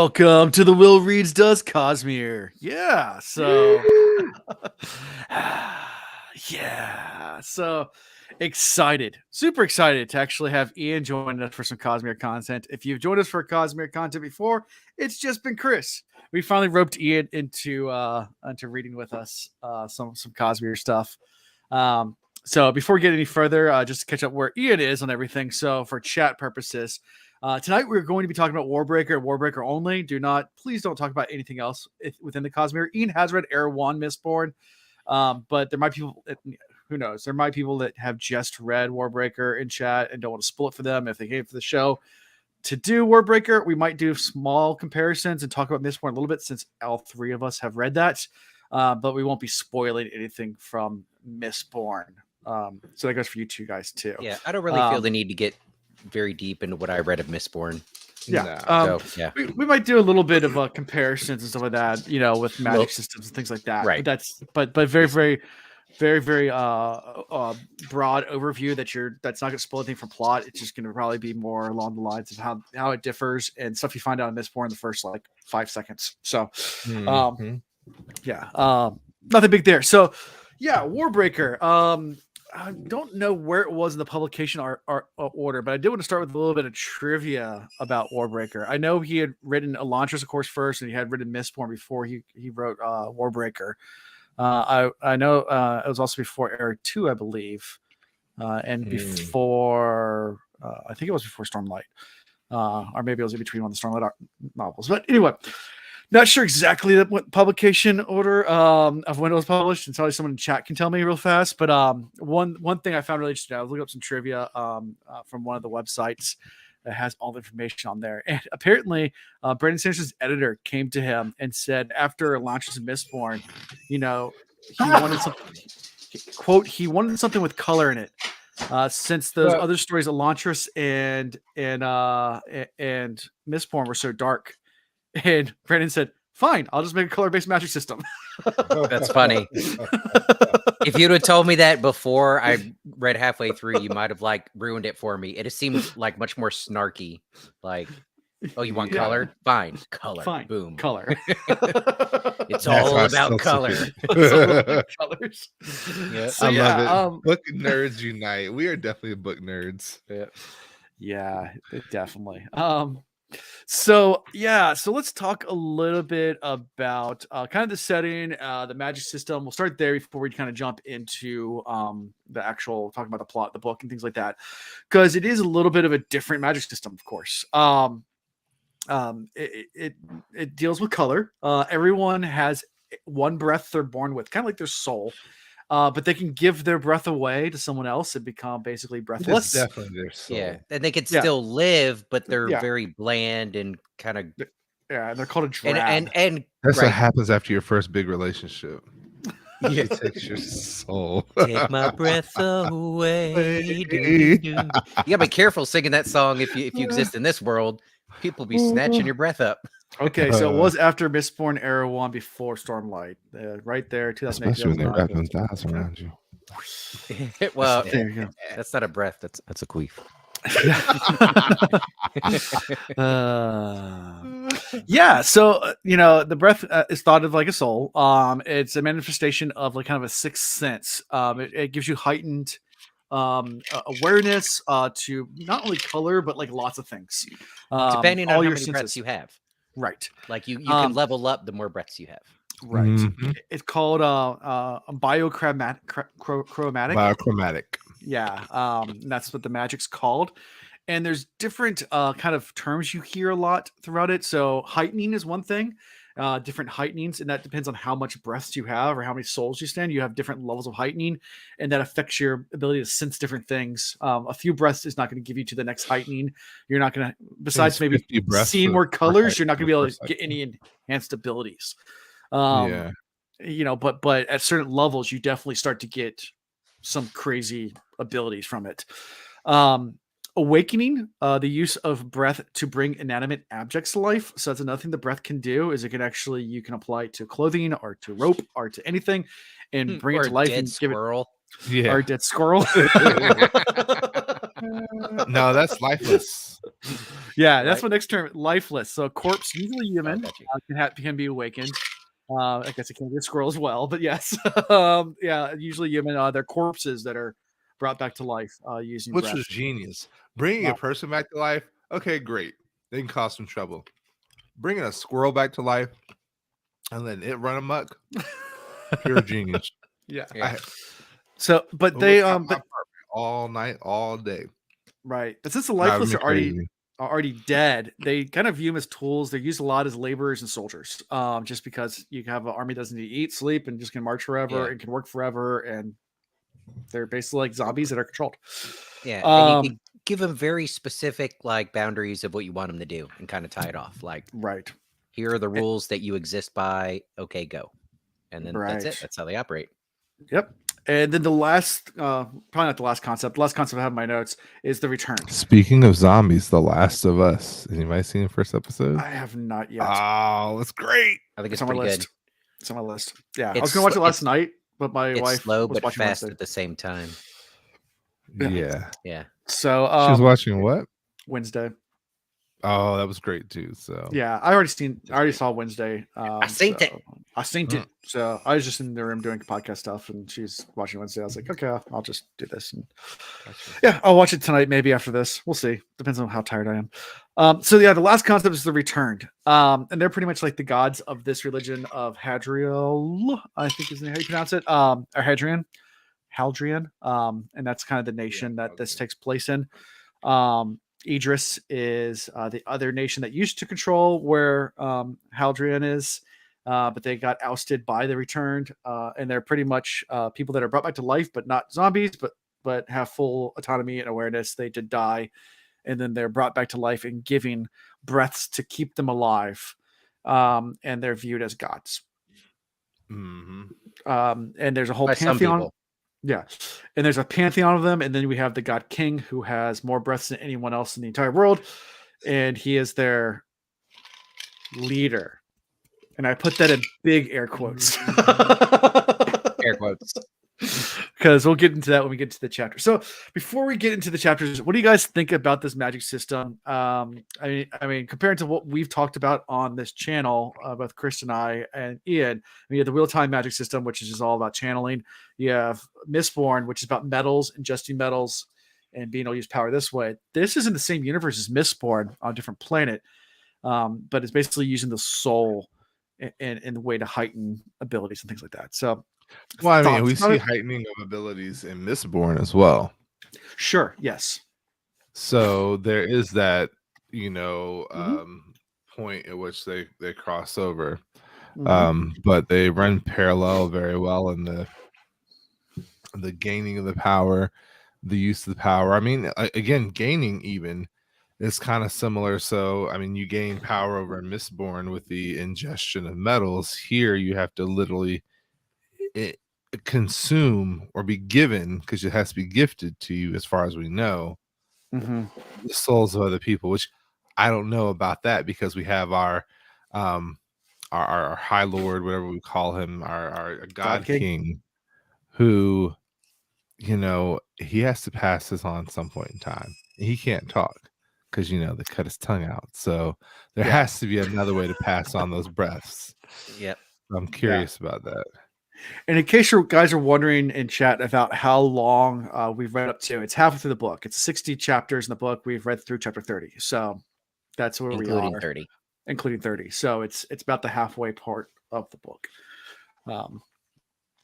Welcome to the Will Reads Does Cosmere. Yeah, so so excited, super excited to actually have Ian join us for some Cosmere content. If you've joined us for Cosmere content before, it's just been Chris. We finally roped Ian into reading with us some Cosmere stuff. So before we get any further, just to catch up where Ian is on everything. So for chat purposes, tonight we're going to be talking about Warbreaker and Warbreaker only. Please don't talk about anything else within the Cosmere. Ian has read Era 1 Mistborn, but there might be people, who knows? There might be people that have just read Warbreaker in chat and don't want to spoil it for them if they came for the show. To do Warbreaker, we might do small comparisons and talk about Mistborn a little bit since all three of us have read that, but we won't be spoiling anything from Mistborn. So that goes for you two guys too. Yeah, I don't really feel the need to get very deep into what I read of Mistborn. Yeah. We might do a little bit of comparisons and stuff like that, with magic systems and things like that. Right. But very, very, very, very broad overview that's not going to spoil anything from plot. It's just going to probably be more along the lines of how it differs and stuff you find out in Mistborn in the first 5 seconds. So, nothing big there. So, yeah, Warbreaker. I don't know where it was in the publication order, but I did want to start with a little bit of trivia about Warbreaker. I know he had written Elantris, of course, first, and he had written Mistborn before he wrote Warbreaker. I know it was also before Era 2, I believe, and before I think it was before Stormlight, or maybe it was in between one of the Stormlight novels. But anyway. Not sure exactly what publication order of when it was published, and probably someone in chat can tell me real fast. But one thing I found really interesting, I was looking up some trivia from one of the websites that has all the information on there. And apparently, Brandon Sanderson's editor came to him and said after Elantris and Mistborn, he wanted something. Quote, he wanted something with color in it. Since those other stories, Elantris and Mistborn were so dark. And Brandon said, fine, I'll just make a color-based magic system. That's funny. If you'd have told me that before I read halfway through, you might have ruined it for me. It just seems much more snarky. Oh, you want color? Fine. Color. Fine. Boom. Color. It's all about color. Colors. Yeah. So, I love it. Book nerds unite. We are definitely book nerds. Yeah, definitely. So let's talk a little bit about kind of the setting, the magic system. We'll start there before we kind of jump into the actual talking about the plot, the book, and things like that, because it is a little bit of a different magic system, of course. It deals with color. Everyone has one breath they're born with, kind of like their soul. But they can give their breath away to someone else and become basically breathless. That's definitely their soul. Yeah, and they can still live, but they're very bland and kind of. Yeah, they're called a drab. And that's what happens after your first big relationship. It takes your soul. Take my breath away. You gotta be careful singing that song if you exist in this world. People be snatching your breath up. Okay, so it was after Mistborn Era 1 before Stormlight. Right there, 2008. Especially when they're wrapping thighs around you. Well, there you go. That's not a breath. That's a queef. So the breath is thought of like a soul. It's a manifestation of kind of a sixth sense. It gives you heightened awareness to not only color but lots of things. Depending on how many breaths you have. Right. You can level up the more breaths you have. Right. Mm-hmm. It's called biochromatic. Biochromatic. Yeah. That's what the magic's called. And there's different kind of terms you hear a lot throughout it. So heightening is one thing. Different heightenings, and that depends on how much breaths you have or how many souls you stand. You have different levels of heightening, and that affects your ability to sense different things. A few breaths is not going to give you to the next heightening. You're not going to, besides maybe seeing more colors, you're not going to be able to get any enhanced abilities. But at certain levels, you definitely start to get some crazy abilities from it. Awakening, the use of breath to bring inanimate objects to life. So that's another thing the breath can do, is you can apply it to clothing or to rope or to anything and bring it to life and squirrel. Give it or a dead squirrel. No, that's lifeless. Yeah, that's Right. my next term. Lifeless. So corpse, usually human, got you. can be awakened. I guess it can be a squirrel as well, but yes, yeah, usually human. They're corpses that are brought back to life using Which breath. was genius. Bringing a person back to life, okay, great. They can cause some trouble. Bringing a squirrel back to life and letting it run amok, pure genius. Yeah. Yeah. So, but It they worked out my but apartment all night, all day. right, but since the Driving lifeless me are crazy. already dead, they kind of view them as tools. They're used a lot as laborers and soldiers. Just because you have an army that doesn't need to eat, sleep, and just can march forever Yeah. and can work forever, and they're basically like zombies that are controlled. Yeah, and you can give them very specific like boundaries of what you want them to do, and kind of tie it off. Like, Right. here are the rules that you exist by. Okay, go, and then that's it. Right. That's how they operate. Yep. And then the last, probably not the last concept. The last concept I have in my notes is the return. Speaking of zombies, The Last of Us. Anybody seen the first episode? I have not yet. Oh, it's great. I think it's on my pretty list. good. It's on my list. Yeah, I It's was gonna watch it sl- last night, but my It's wife slow was but watching fast Wednesday. at the same time. Yeah. Yeah. So She was watching what? Wednesday. Oh, that was great too. So Yeah, I already saw Wednesday. I seen it. I synced it. So I was just in the room doing podcast stuff, and she's watching Wednesday. I was like, okay, I'll just do this. And yeah, I'll watch it tonight, maybe after this. We'll see. Depends on how tired I am. So yeah, the last concept is the returned. And they're pretty much like the gods of this religion of Hadriel, I think is how you pronounce it. Or Haldrian. And that's kind of the nation that this takes place in. Idris is the other nation that used to control where Haldrian is, but they got ousted by the returned, and they're pretty much people that are brought back to life, but not zombies, but have full autonomy and awareness. They did die, and then they're brought back to life and giving breaths to keep them alive, and they're viewed as gods. Mhm. And there's a whole By some pantheon. people. Yeah. And there's a pantheon of them. And then we have the god king who has more breaths than anyone else in the entire world. And he is their leader. And I put that in big air quotes. Air quotes. Because we'll get into that when we get to the chapter. So before we get into the chapters, what do you guys think about this magic system? I mean, compared to what we've talked about on this channel, both Chris and I and Ian, you have the Wheel of Time magic system, which is just all about channeling. You have Mistborn, which is about metals, ingesting metals, and being able to use power this way. This is in the same universe as Mistborn on a different planet, but it's basically using the soul in the way to heighten abilities and things like that. So, Well, I mean, we thoughts on see it? heightening of abilities in Mistborn as well. Sure, yes. So there is that, Mhm. point at which they cross over. Mhm. But they run parallel very well in the gaining of the power, the use of the power. I mean, again, gaining even is kind of similar. So, I mean, you gain power over in Mistborn with the ingestion of metals. Here, you have to literally consume or be given, because it has to be gifted to you, as far as we know, Mhm. the souls of other people. Which I don't know about that, because we have our High Lord, whatever we call him, our God King. King, who, he has to pass this on some point in time. He can't talk because they cut his tongue out. So there Yeah. has to be another way to pass on those breaths. Yep. I'm curious about that. And in case you guys are wondering in chat about how long we've read up to, it's halfway through the book. It's 60 chapters in the book. We've read through chapter 30. So that's where Including we are. 30. Including 30. So it's about the halfway part of the book.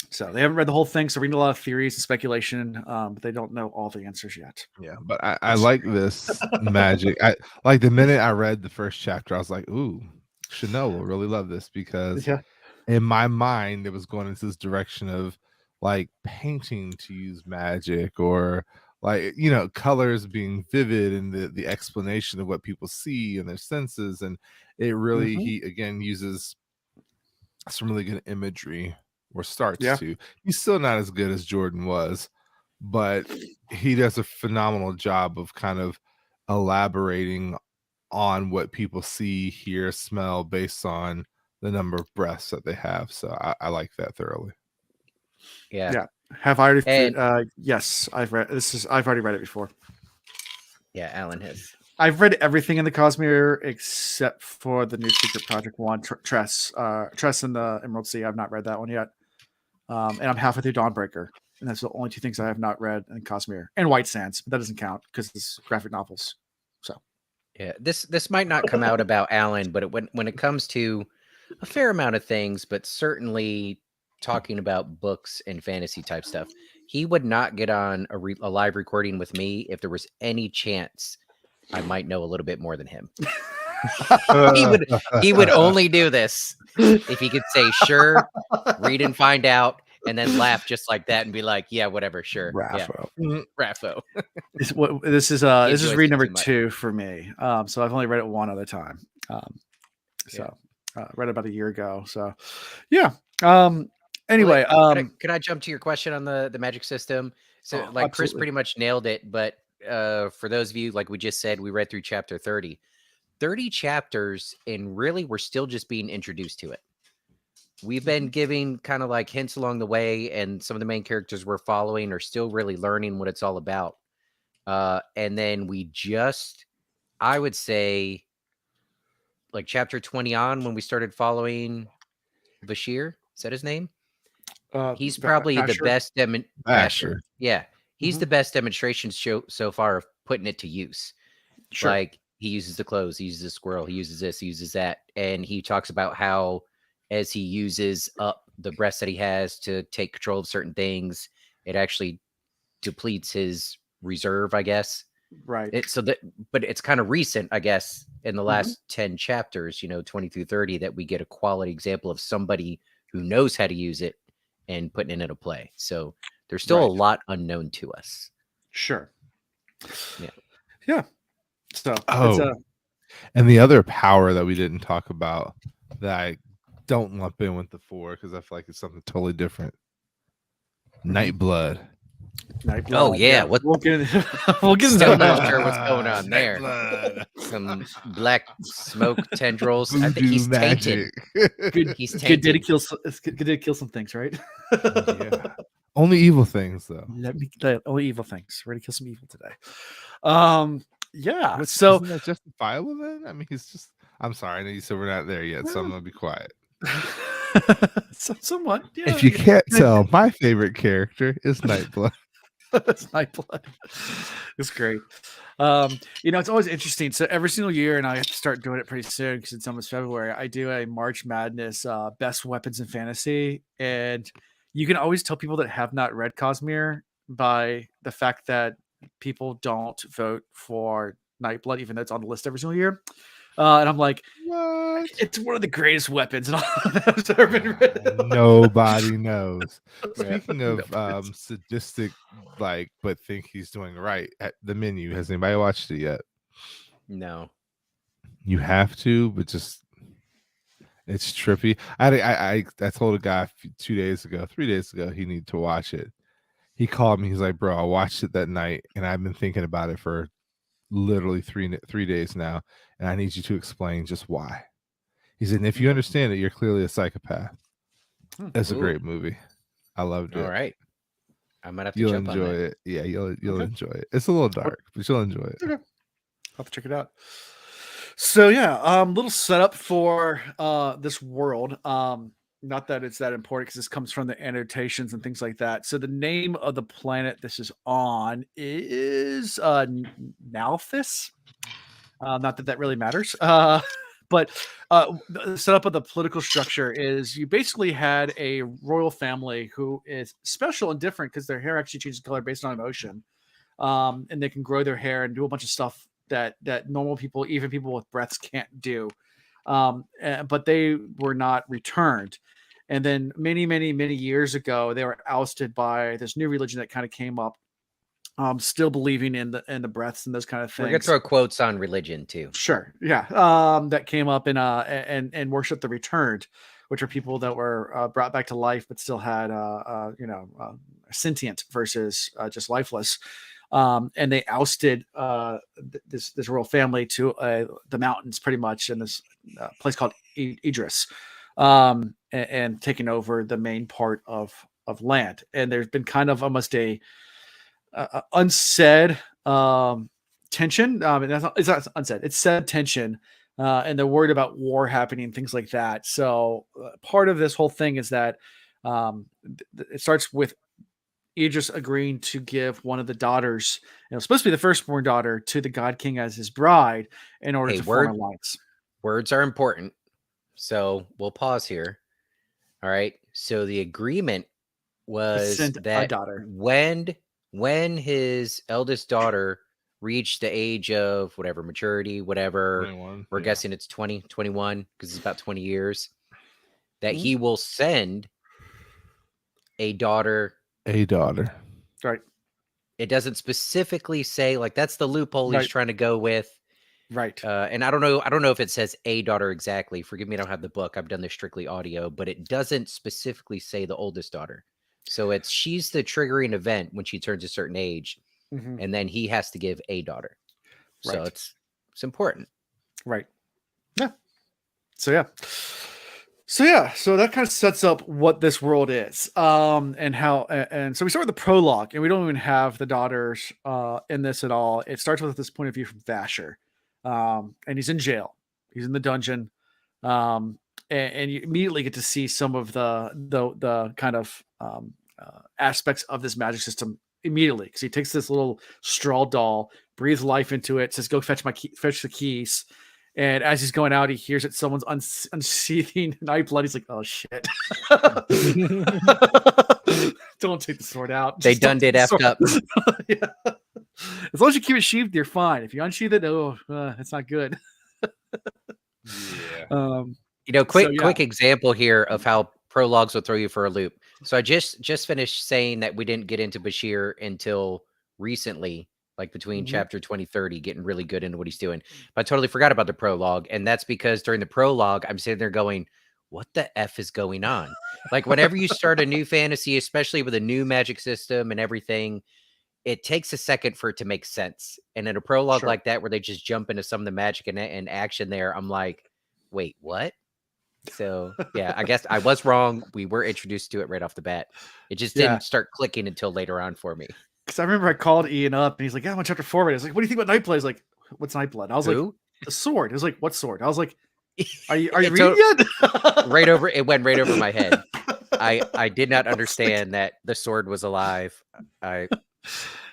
So they haven't read the whole thing. So reading a lot of theories and speculation, but they don't know all the answers yet. Yeah, but I like this magic. I like the minute I read the first chapter, I was like, ooh, Chanel will really love this, because Yeah. in my mind, it was going into this direction of like painting to use magic, or like, colors being vivid, and the explanation of what people see and their senses. And it really, Mhm. he again uses some really good imagery, or starts Yeah. to. He's still not as good as Jordan was, but he does a phenomenal job of kind of elaborating on what people see, hear, smell, based on the number of breaths that they have. So I like that thoroughly. Yeah. Yeah. Have I already And yes, I've already read it before. yeah, Alan has. I've read everything in the Cosmere except for the new Secret Project one, Tress in the Emerald Sea. I've not read that one yet, and I'm halfway through Dawnbreaker, and that's the only two things I have not read in Cosmere, and White Sands, but that doesn't count because it's graphic novels. So Yeah, this might not come out about Alan, but when it comes to a fair amount of things, but certainly talking about books and fantasy type stuff, he would not get on a live recording with me if there was any chance I might know a little bit more than him. he would only do this if he could say sure, read and find out, and then laugh just like that and be like, yeah, whatever, sure. Raffo. Yeah. Raffo. This is enjoys read it number too much. 2 for me. So I've only read it one other time. Read it about a year ago. So yeah. Anyway, can I jump to your question on the magic system? So Chris absolutely. pretty much nailed it, but for those of you, like we just said, we read through chapter 30. 30 chapters, and really we're still just being introduced to it. We've been giving kind of like hints along the way, and some of the main characters we're following are still really learning what it's all about. And then we just, I would say, like chapter 20 on, when we started following Bashir, is that his name? He's probably the best Basher. Yeah, he's the best demonstration so far of putting it to use. Sure. Like he uses the clothes, he uses the squirrel, he uses this, he uses that, and he talks about how as he uses up the breaths that he has to take control of certain things, it actually depletes his reserve, I guess. Right. But it's kind of recent, I guess, in the last 10 chapters, 20 through 30, that we get a quality example of somebody who knows how to use it and putting it into play. So there's still a lot unknown to us. Sure. Yeah. So and the other power that we didn't talk about that I don't lump in with the 4 because I feel like it's something totally different. Nightblood. Oh yeah, what? We'll get into Still that. not sure what's going on there. Some black smoke tendrils. I think he's tainted. He's tainted. Good to kill some things, right? Yeah. Only evil things, though. Only evil things. We're gonna kill some evil today. Yeah. So isn't that justifiable then? I mean, he's just. I'm sorry. I know you said we're not there yet, so I'm gonna be quiet. Somewhat. Yeah, if you can't tell, my favorite character is Nightblood. That's Nightblood. It's great. It's always interesting. So every single year, and I have to start doing it pretty soon because it's almost February, I do a March Madness best weapons in fantasy. And you can always tell people that have not read Cosmere by the fact that people don't vote for Nightblood, even though it's on the list every single year. And I'm like, what? It's one of the greatest weapons in all that's ever been written. Nobody knows. Speaking of sadistic, but think he's doing right at the menu. Has anybody watched it yet? No. You have to, but just it's trippy. I told a guy 3 days ago, he needed to watch it. He called me. He's like, bro, I watched it that night, and I've been thinking about it for literally three days now, and I need you to explain just why. He said, and if you understand it, you're clearly a psychopath. It's a great movie. I loved it. All right, I might have to jump on that. You'll enjoy it. Yeah, you'll enjoy it. It's a little dark, but you'll enjoy it. Okay. I'll have to check it out. So yeah, little setup for this world. Not that it's that important because this comes from the annotations and things like that. So the name of the planet this is on is Nalthis. Not that really matters. But the setup of the political structure is you basically had a royal family who is special and different because their hair actually changes color based on emotion. And they can grow their hair and do a bunch of stuff that normal people, even people with breaths, can't do. But they were not returned. And then many years ago, they were ousted by this new religion that kind of came up, still believing in the breaths and those kind of things. We're gonna throw quotes on religion too. Sure, yeah. That came up and worshiped the returned, which are people that were brought back to life but still had sentient versus just lifeless. And they ousted this royal family to the mountains, pretty much, in this place called Idris, and taking over the main part of land. And there's been kind of almost a unsaid tension. And it's not unsaid. It's said tension, and they're worried about war happening, things like that. So part of this whole thing is that it starts with Idris agreeing to give one of the daughters, supposed to be the firstborn daughter, to the God King as his bride in order to form an alliance. Words are important. So we'll pause here. All right. So the agreement was that when his eldest daughter reached the age of whatever, maturity, whatever, 21, we're guessing it's 20, 21, because it's about 20 years, that he will send a daughter. Right. It doesn't specifically say, like, that's the loophole he's trying to go with. Right. And I don't know if it says a daughter exactly. Forgive me, I don't have the book. I've done this strictly audio, but it doesn't specifically say the oldest daughter. So she's the triggering event when she turns a certain age, and then he has to give a daughter. Right. So it's important. Right. Yeah. So that kind of sets up what this world is, and how, and so we start with the prologue, and we don't even have the daughters in this at all. It starts with this point of view from Vasher, and he's in jail. He's in the dungeon, and you immediately get to see some of the kind of aspects of this magic system immediately, because he takes this little straw doll, breathes life into it, says, "Go fetch the keys." And as he's going out, he hears that someone's unsheathing Nightblood. He's like, "Oh shit!" Don't take the sword out. They done did effed up. Yeah. As long as you keep it sheathed, you're fine. If you unsheath it, it's not good. Yeah. Quick example here of how prologues will throw you for a loop. So I just finished saying that we didn't get into Bashir until recently, like between chapter 20-30, getting really good into what he's doing. But I totally forgot about the prologue. And that's because during the prologue, I'm sitting there going, what the F is going on? Like, whenever you start a new fantasy, especially with a new magic system and everything, it takes a second for it to make sense. And in a prologue like that, where they just jump into some of the magic and action there, I'm like, wait, what? So yeah, I guess I was wrong. We were introduced to it right off the bat. It just didn't start clicking until later on for me. Because I remember I called Ian up and he's like, "Yeah, I'm on chapter 4." I was like, "What do you think about Nightblood?" He's like, "What's Nightblood?" I was like, "The sword." He was like, "What sword?" I was like, Are you reading yet? It went right over my head. I did not understand that the sword was alive. I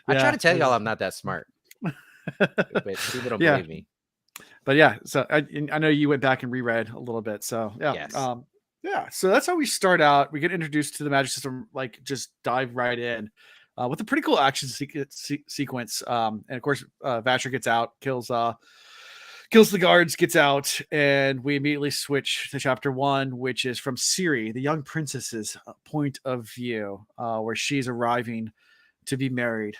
try to tell y'all I'm not that smart, but people don't believe me. But yeah, so I know you went back and reread a little bit. So yeah, yes. So that's how we start out. We get introduced to the magic system, like just dive right in with a pretty cool action sequence. And of course, Vasher gets out, kills the guards, gets out, and we immediately switch to chapter 1, which is from Ciri, the young princess's point of view, where she's arriving to be married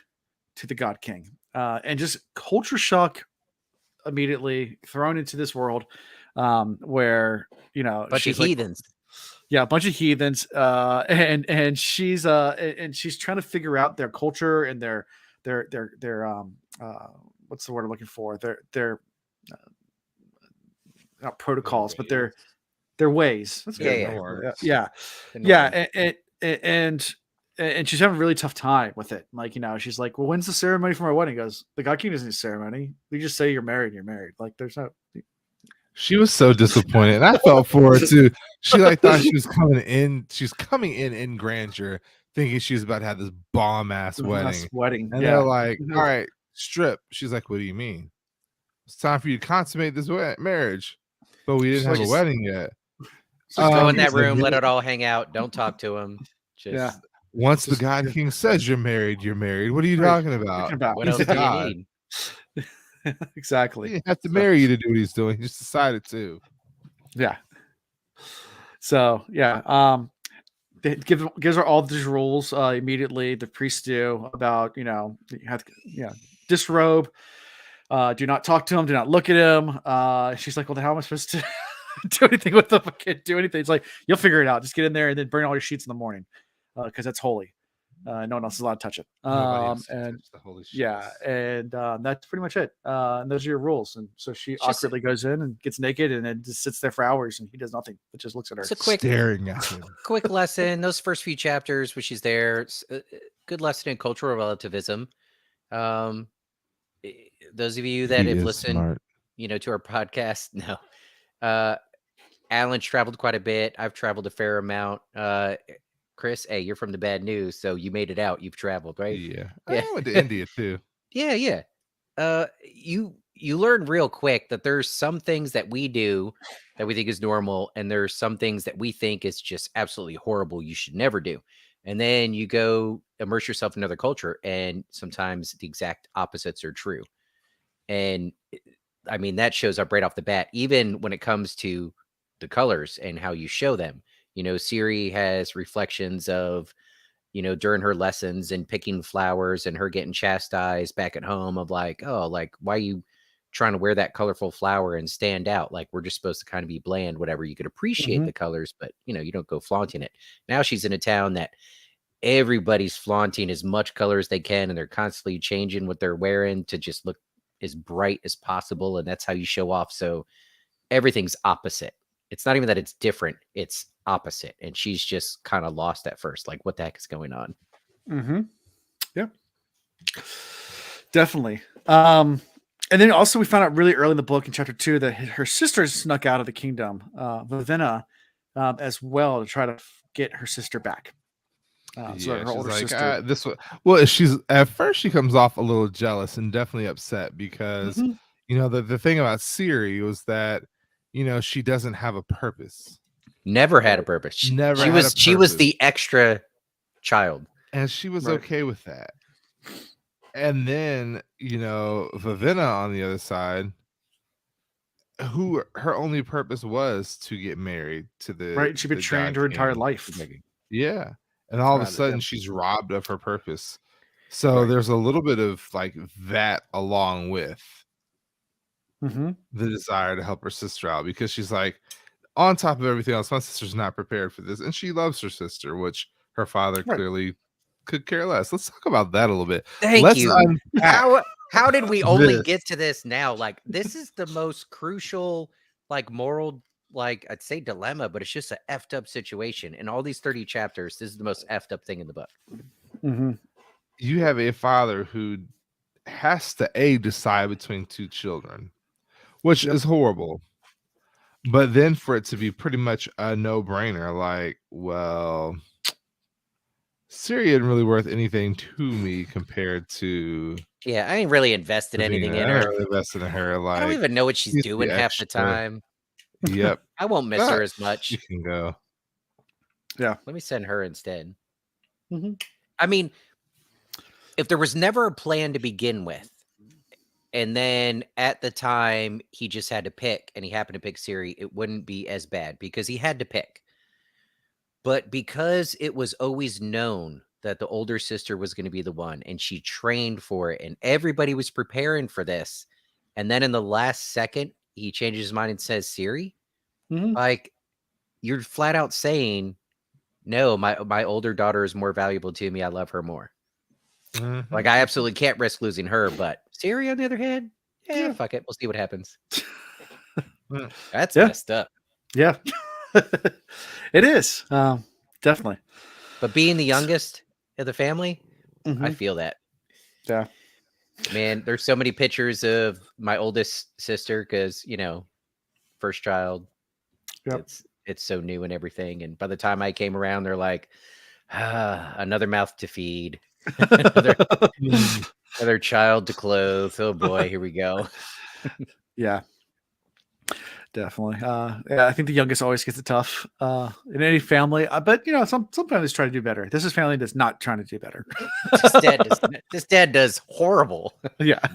to the God King, and just culture shock immediately thrown into this world, where bunch of heathens. A bunch of heathens, and she's trying to figure out their culture and their what's the word I'm looking for? Their not protocols, but their ways. That's good. And she's having a really tough time with it. Like, she's like, "Well, when's the ceremony for my wedding?" He goes, "The God King doesn't need a ceremony. We just say you're married and you're married. Like, there's no." She was so disappointed, and I felt for her too. She thought she was coming in. She's coming in grandeur, thinking she was about to have this bomb ass wedding. And they're like, "All right, strip." She's like, "What do you mean? It's time for you to consummate this marriage, but we didn't have a wedding yet." Just go in that room, let it all hang out. Don't talk to him. Once the God King says you're married, you're married. What are you talking about? What else do you need? Exactly. He didn't have to marry you to do what he's doing. He just decided to. Yeah. So it gives her all these rules immediately. The priests do about you have to disrobe, do not talk to him, do not look at him. She's like, "Well, then how am I supposed to do anything with them? I can't do anything." It's like, "You'll figure it out. Just get in there and then burn all your sheets in the morning, because that's holy. No one else is allowed to touch it." And that's pretty much it. And those are your rules. And so she awkwardly goes in and gets naked and then just sits there for hours and he does nothing but just looks at her. It's a quick staring at him. Quick lesson. Those first few chapters where she's there, it's a good lesson in cultural relativism. those of you that He have is listened, smart. to our podcast, no. Alan's traveled quite a bit. I've traveled a fair amount. Chris, hey, you're from the bad news, so you made it out. You've traveled, right? Yeah. Yeah. I went to India too. Yeah. You learn real quick that there's some things that we do that we think is normal, and there's some things that we think is just absolutely horrible. You should never do. And then you go immerse yourself in another culture, and sometimes the exact opposites are true. And I mean, that shows up right off the bat, even when it comes to the colors and how you show them. Siri has reflections of, during her lessons and picking flowers and her getting chastised back at home of like, oh, like, why are you trying to wear that colorful flower and stand out? Like, we're just supposed to kind of be bland, whatever. You could appreciate the colors, but, you don't go flaunting it. Now she's in a town that everybody's flaunting as much color as they can, and they're constantly changing what they're wearing to just look as bright as possible. And that's how you show off. So everything's opposite. It's not even that it's different, it's opposite. And she's just kind of lost at first. Like, what the heck is going on? Yeah, definitely. And then also we found out really early in the book in chapter 2 that her sister snuck out of the kingdom, Vivenna, as well, to try to get her sister back. So that her she's older like, sister. this one. Well, she's at first she comes off a little jealous and definitely upset because the thing about Siri was that she doesn't have a purpose. Never had a purpose. She was the extra child, and she was okay with that. And then Vivenna on the other side, who her only purpose was to get married to the She'd been trained her entire life. Yeah. And all of a sudden she's robbed of her purpose. So there's a little bit of like that along with the desire to help her sister out, because she's like, on top of everything else, my sister's not prepared for this. And she loves her sister, which her father clearly could care less. Let's talk about that a little bit. Thank you. How did we only get to this now? Like, this is the most crucial, like, moral, like, I'd say dilemma, but it's just an effed up situation. In all these 30 chapters, this is the most effed up thing in the book. You have a father who has to decide between two children, which is horrible. But then for it to be pretty much a no-brainer, like, well, Siri isn't really worth anything to me compared to. Yeah, I ain't really invested anything in her. I really invested in her. Like, I don't even know what she's doing half the time. Yep. I won't miss her as much. You can go. Yeah. Let me send her instead. I mean, if there was never a plan to begin with, and then at the time he just had to pick, and he happened to pick Siri, it wouldn't be as bad because he had to pick. But because it was always known that the older sister was going to be the one, and she trained for it, and everybody was preparing for this, and then in the last second, he changes his mind and says Siri, like, you're flat out saying, no, my older daughter is more valuable to me. I love her more. Like, I absolutely can't risk losing her, but Siri, on the other hand, fuck it. We'll see what happens. That's messed up. Yeah, it is. Definitely. But being the youngest of the family, I feel that. Yeah. Man, there's so many pictures of my oldest sister because, first child. Yep. It's so new and everything. And by the time I came around, they're like, another mouth to feed. another child to clothe. Oh boy, here we go. Yeah, definitely. I think the youngest always gets it tough in any family. But some families try to do better. This is family that's not trying to do better. This dad does horrible. Yeah.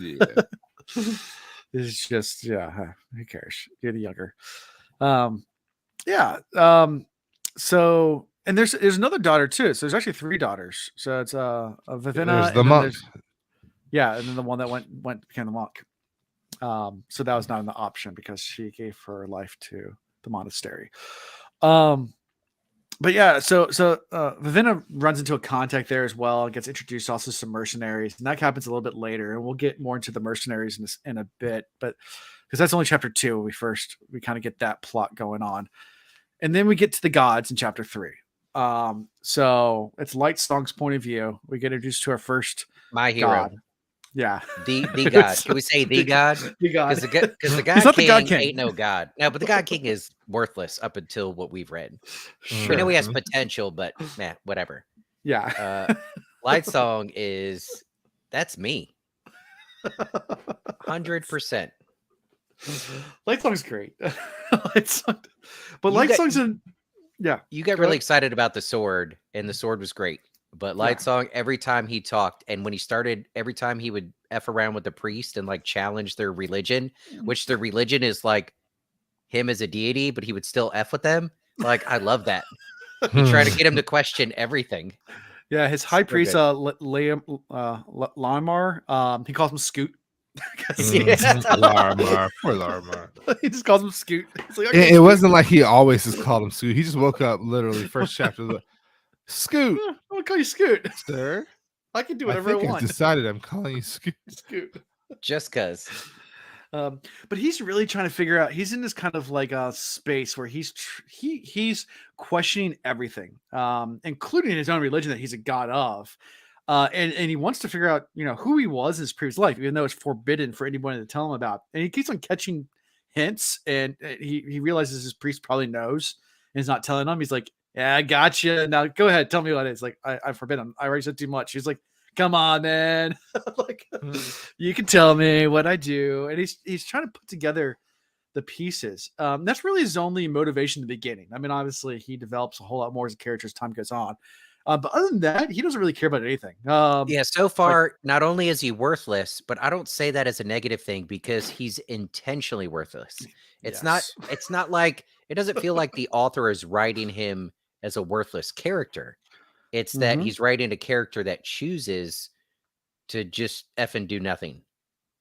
It's just who cares? You're the younger. So. And there's another daughter too. So there's actually 3 daughters. So it's Vivenna. There's the monk. And then the one that became the monk. So that was not an option because she gave her life to the monastery. But yeah, so Vivenna runs into a contact there as well and gets introduced also to some mercenaries, and that happens a little bit later, and we'll get more into the mercenaries in a bit, but because that's only chapter 2, we kind of get that plot going on, and then we get to the gods in chapter 3. So it's Light Song's point of view. We get introduced to our first my hero god, Yeah. The god. Can we say the god? The god. Because the He's god not the God king King. ain't no god. No, but the god king is worthless up until what we've read. Sure. We know he has Mhm. potential, but whatever. Yeah. Light Song is that's me. 100%. Light Song's great. Light Song, but You Light got- Song's in. Yeah. You got Go really ahead. excited about the sword, and the sword was great. But Light Yeah. Song, every time he talked, and when he started, every time he would F around with the priest and like challenge their religion, which their religion is like him as a deity, but he would still F with them. Like, I love that. He tried to get him to question everything. Yeah, his high So priest, good. Lamar, he calls him Scoot. 'Cause Yeah. Larimar, poor Larimar. he just calls him Scoot. He's like, It, "Okay, it Scoot." wasn't like he always just called him Scoot. He just woke up literally first chapter. Scoot, Yeah, I'm gonna call you Scoot. sir. I can do I whatever I, think I've want. decided I'm calling you Scoot. Scoot. Just cause. But he's really trying to figure out. He's in this kind of like a space where he's questioning everything, including his own religion that he's a god of, and he wants to figure out who he was in his previous life, even though it's forbidden for anyone to tell him about. And he keeps on catching hints, and he realizes his priest probably knows and he's not telling him. He's like, "Yeah, I got you. Now go ahead, tell me what it is." Like, I forbid him. I already said too much. He's like, "Come on, man." Like, you can tell me what I do. And he's trying to put together the pieces. That's really his only motivation in the beginning. I mean, obviously he develops a whole lot more as a character as time goes on. But other than that, he doesn't really care about anything. Yeah, so far, not only is he worthless, but I don't say that as a negative thing because he's intentionally worthless. It's Yes. not like it doesn't feel like the author is writing him as a worthless character. It's that Mhm. he's writing a character that chooses to just effing do nothing.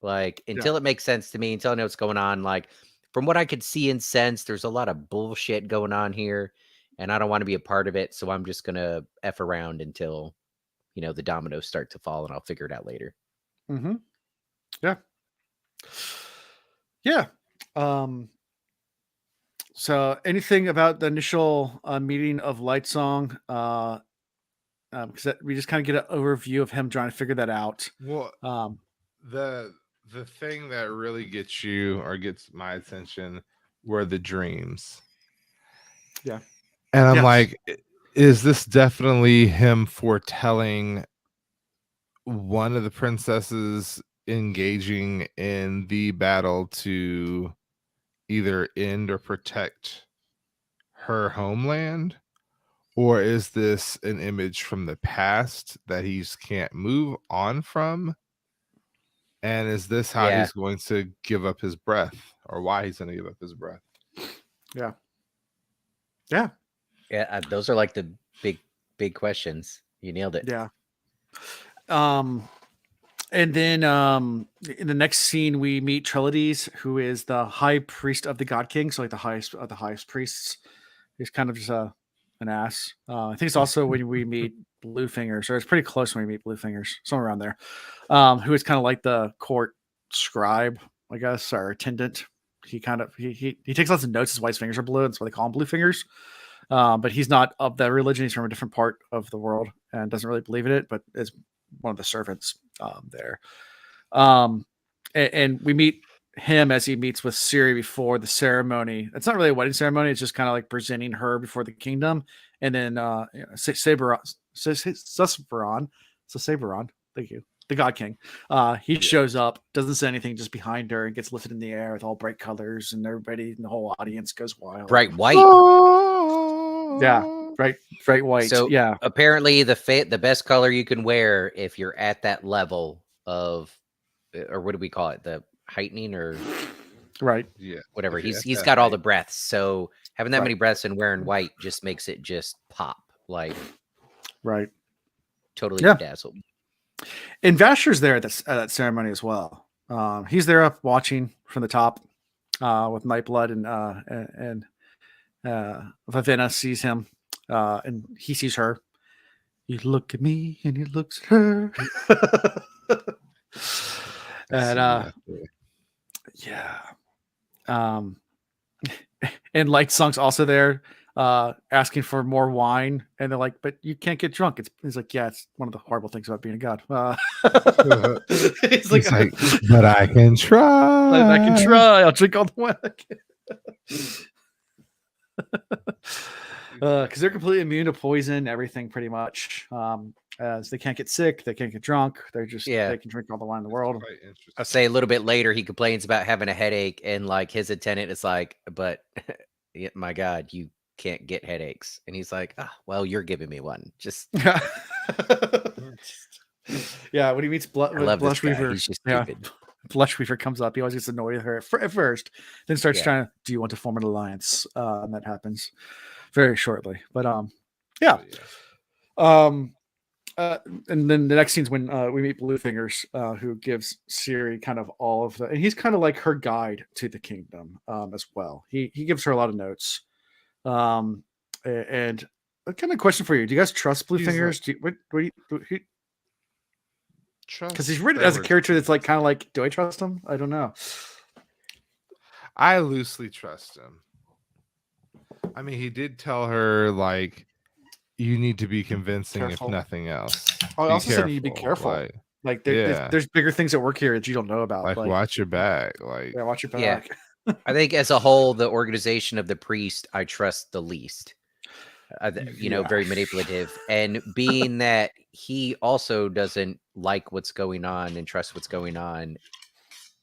Like until it makes sense to me, until I know what's going on. Like from what I could see and sense, there's a lot of bullshit going on here, and I don't want to be a part of it. So I'm just gonna F around until the dominoes start to fall, and I'll figure it out later. Mm-hmm. Yeah. Yeah. So anything about the initial meeting of Light Song? Because we just kind of get an overview of him trying to figure that out. Well, Um, the thing that really gets you or gets my attention were the dreams. Yeah. And I'm Yes. like, is this definitely him foretelling one of the princesses engaging in the battle to either end or protect her homeland? Or is this an image from the past that he can't move on from? And is this how Yeah. he's going to give up his breath, or why he's going to give up his breath? Yeah. Yeah. Yeah, those are like the big questions. You nailed it. Yeah. And then in the next scene we meet Trilides, who is the high priest of the God King, so like the highest of the highest priests. He's kind of just an ass. I think it's also when we meet Bluefingers, or it's pretty close when we meet Bluefingers, somewhere around there. Who is kind of like the court scribe, I guess, or attendant. He kind of he takes lots of notes. His wife's fingers are blue, and that's why they call him Bluefingers. But he's not of that religion. He's from a different part of the world and doesn't really believe in it, but is one of the servants there. And we meet him as he meets with Ciri before the ceremony. It's not really a wedding ceremony. It's just kind of like presenting her before the kingdom. And then Saberon, thank you, the God King. He shows up, doesn't say anything, just behind her, and gets lifted in the air with all bright colors, and everybody in the whole audience goes wild. Bright white. Yeah, bright white. So yeah, apparently the best color you can wear if you're at that level of, or what do we call it? The heightening or right. Yeah, whatever. okay, He's got all the breaths. So having that Right. many breaths and wearing white just makes it just pop, like Right. totally Yeah. bedazzled. And Vasher's there at that ceremony as well. He's there up watching from the top with Nightblood, and Vivenna sees him, and he sees her. You look at me, and he looks at her. And yeah. And Light Song's also there. asking for more wine, and they're like, "But you can't get drunk." He's like, "Yeah, it's one of the horrible things about being a god." He's He's like, but I can try. I can try. I'll drink all the wine I can. Because they're completely immune to poison, everything pretty much. As they can't get sick, they can't get drunk. They're just they can drink all the wine in the world. I'll say a little bit later, he complains about having a headache, and like his attendant is like, "But my God, you can't get headaches," and he's like, "Oh, well, you're giving me one." Just yeah, when he meets Blush Weaver, he's just stupid. Blush Weaver comes up. He always gets annoyed with her at first, then starts trying to, "Do you want to form an alliance?" And that happens very shortly. But and then the next scene's when we meet Bluefingers, who gives Ciri kind of all of the, and he's kind of like her guide to the kingdom as well. He gives her a lot of notes. And a kind of question for you: do you guys trust Bluefingers? Because he's written as a character that's like kind of like, do I trust him? I don't know. I loosely trust him. I mean, he did tell her like, you need to be convincing if nothing else. Oh, I also said you need to be careful. Like there's bigger things at work here that you don't know about. Like watch your back. Like watch your back. Yeah. I think as a whole, the organization of the priest, I trust the least. Very manipulative. And being that he also doesn't like what's going on and trust what's going on,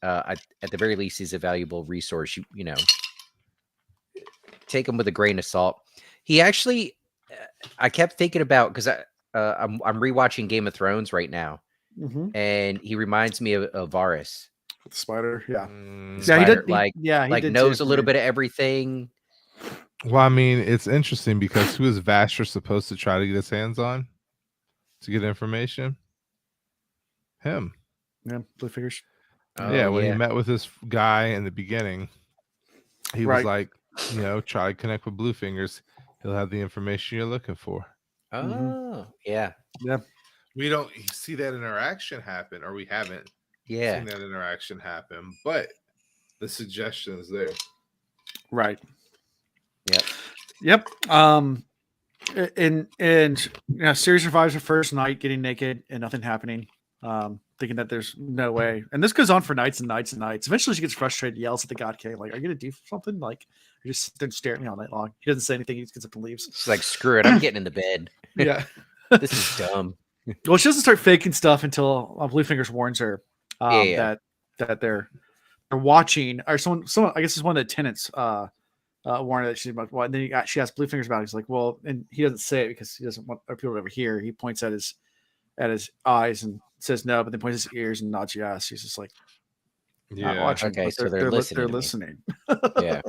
at the very least, he's a valuable resource. You know, take him with a grain of salt. He actually, I kept thinking about, because I'm rewatching Game of Thrones right now, and he reminds me of Varys. The spider, he knows a little bit of everything. Well, I mean, it's interesting because who is Vasher supposed to try to get his hands on to get information? Him. Yeah, Bluefingers. When he met with this guy in the beginning, he was like, try to connect with Bluefingers. He'll have the information you're looking for. Oh, yeah. We don't see that interaction happen, or we haven't seen that interaction happen, but the suggestion is there. Right. Yep. And Ciri survives her first night getting naked and nothing happening. Thinking that there's no way. And this goes on for nights and nights and nights. Eventually she gets frustrated, yells at the God King, like, "Are you gonna do something?" Like, you just sit there and stare at me all night long. He doesn't say anything, he just gets up and leaves. She's like, "Screw it, I'm getting in the bed." Yeah. This is dumb. Well, she doesn't start faking stuff until Bluefingers warns her that they're watching, or someone I guess it's one of the tenants warned her that she's about what, and then she asks Bluefingers about it. He's like, well, and he doesn't say it because he doesn't want people to ever hear. He points at his eyes and says no, but then points his ears and nods yes. He's just like, not watching. Okay, so they're listening. They're listening. Yeah.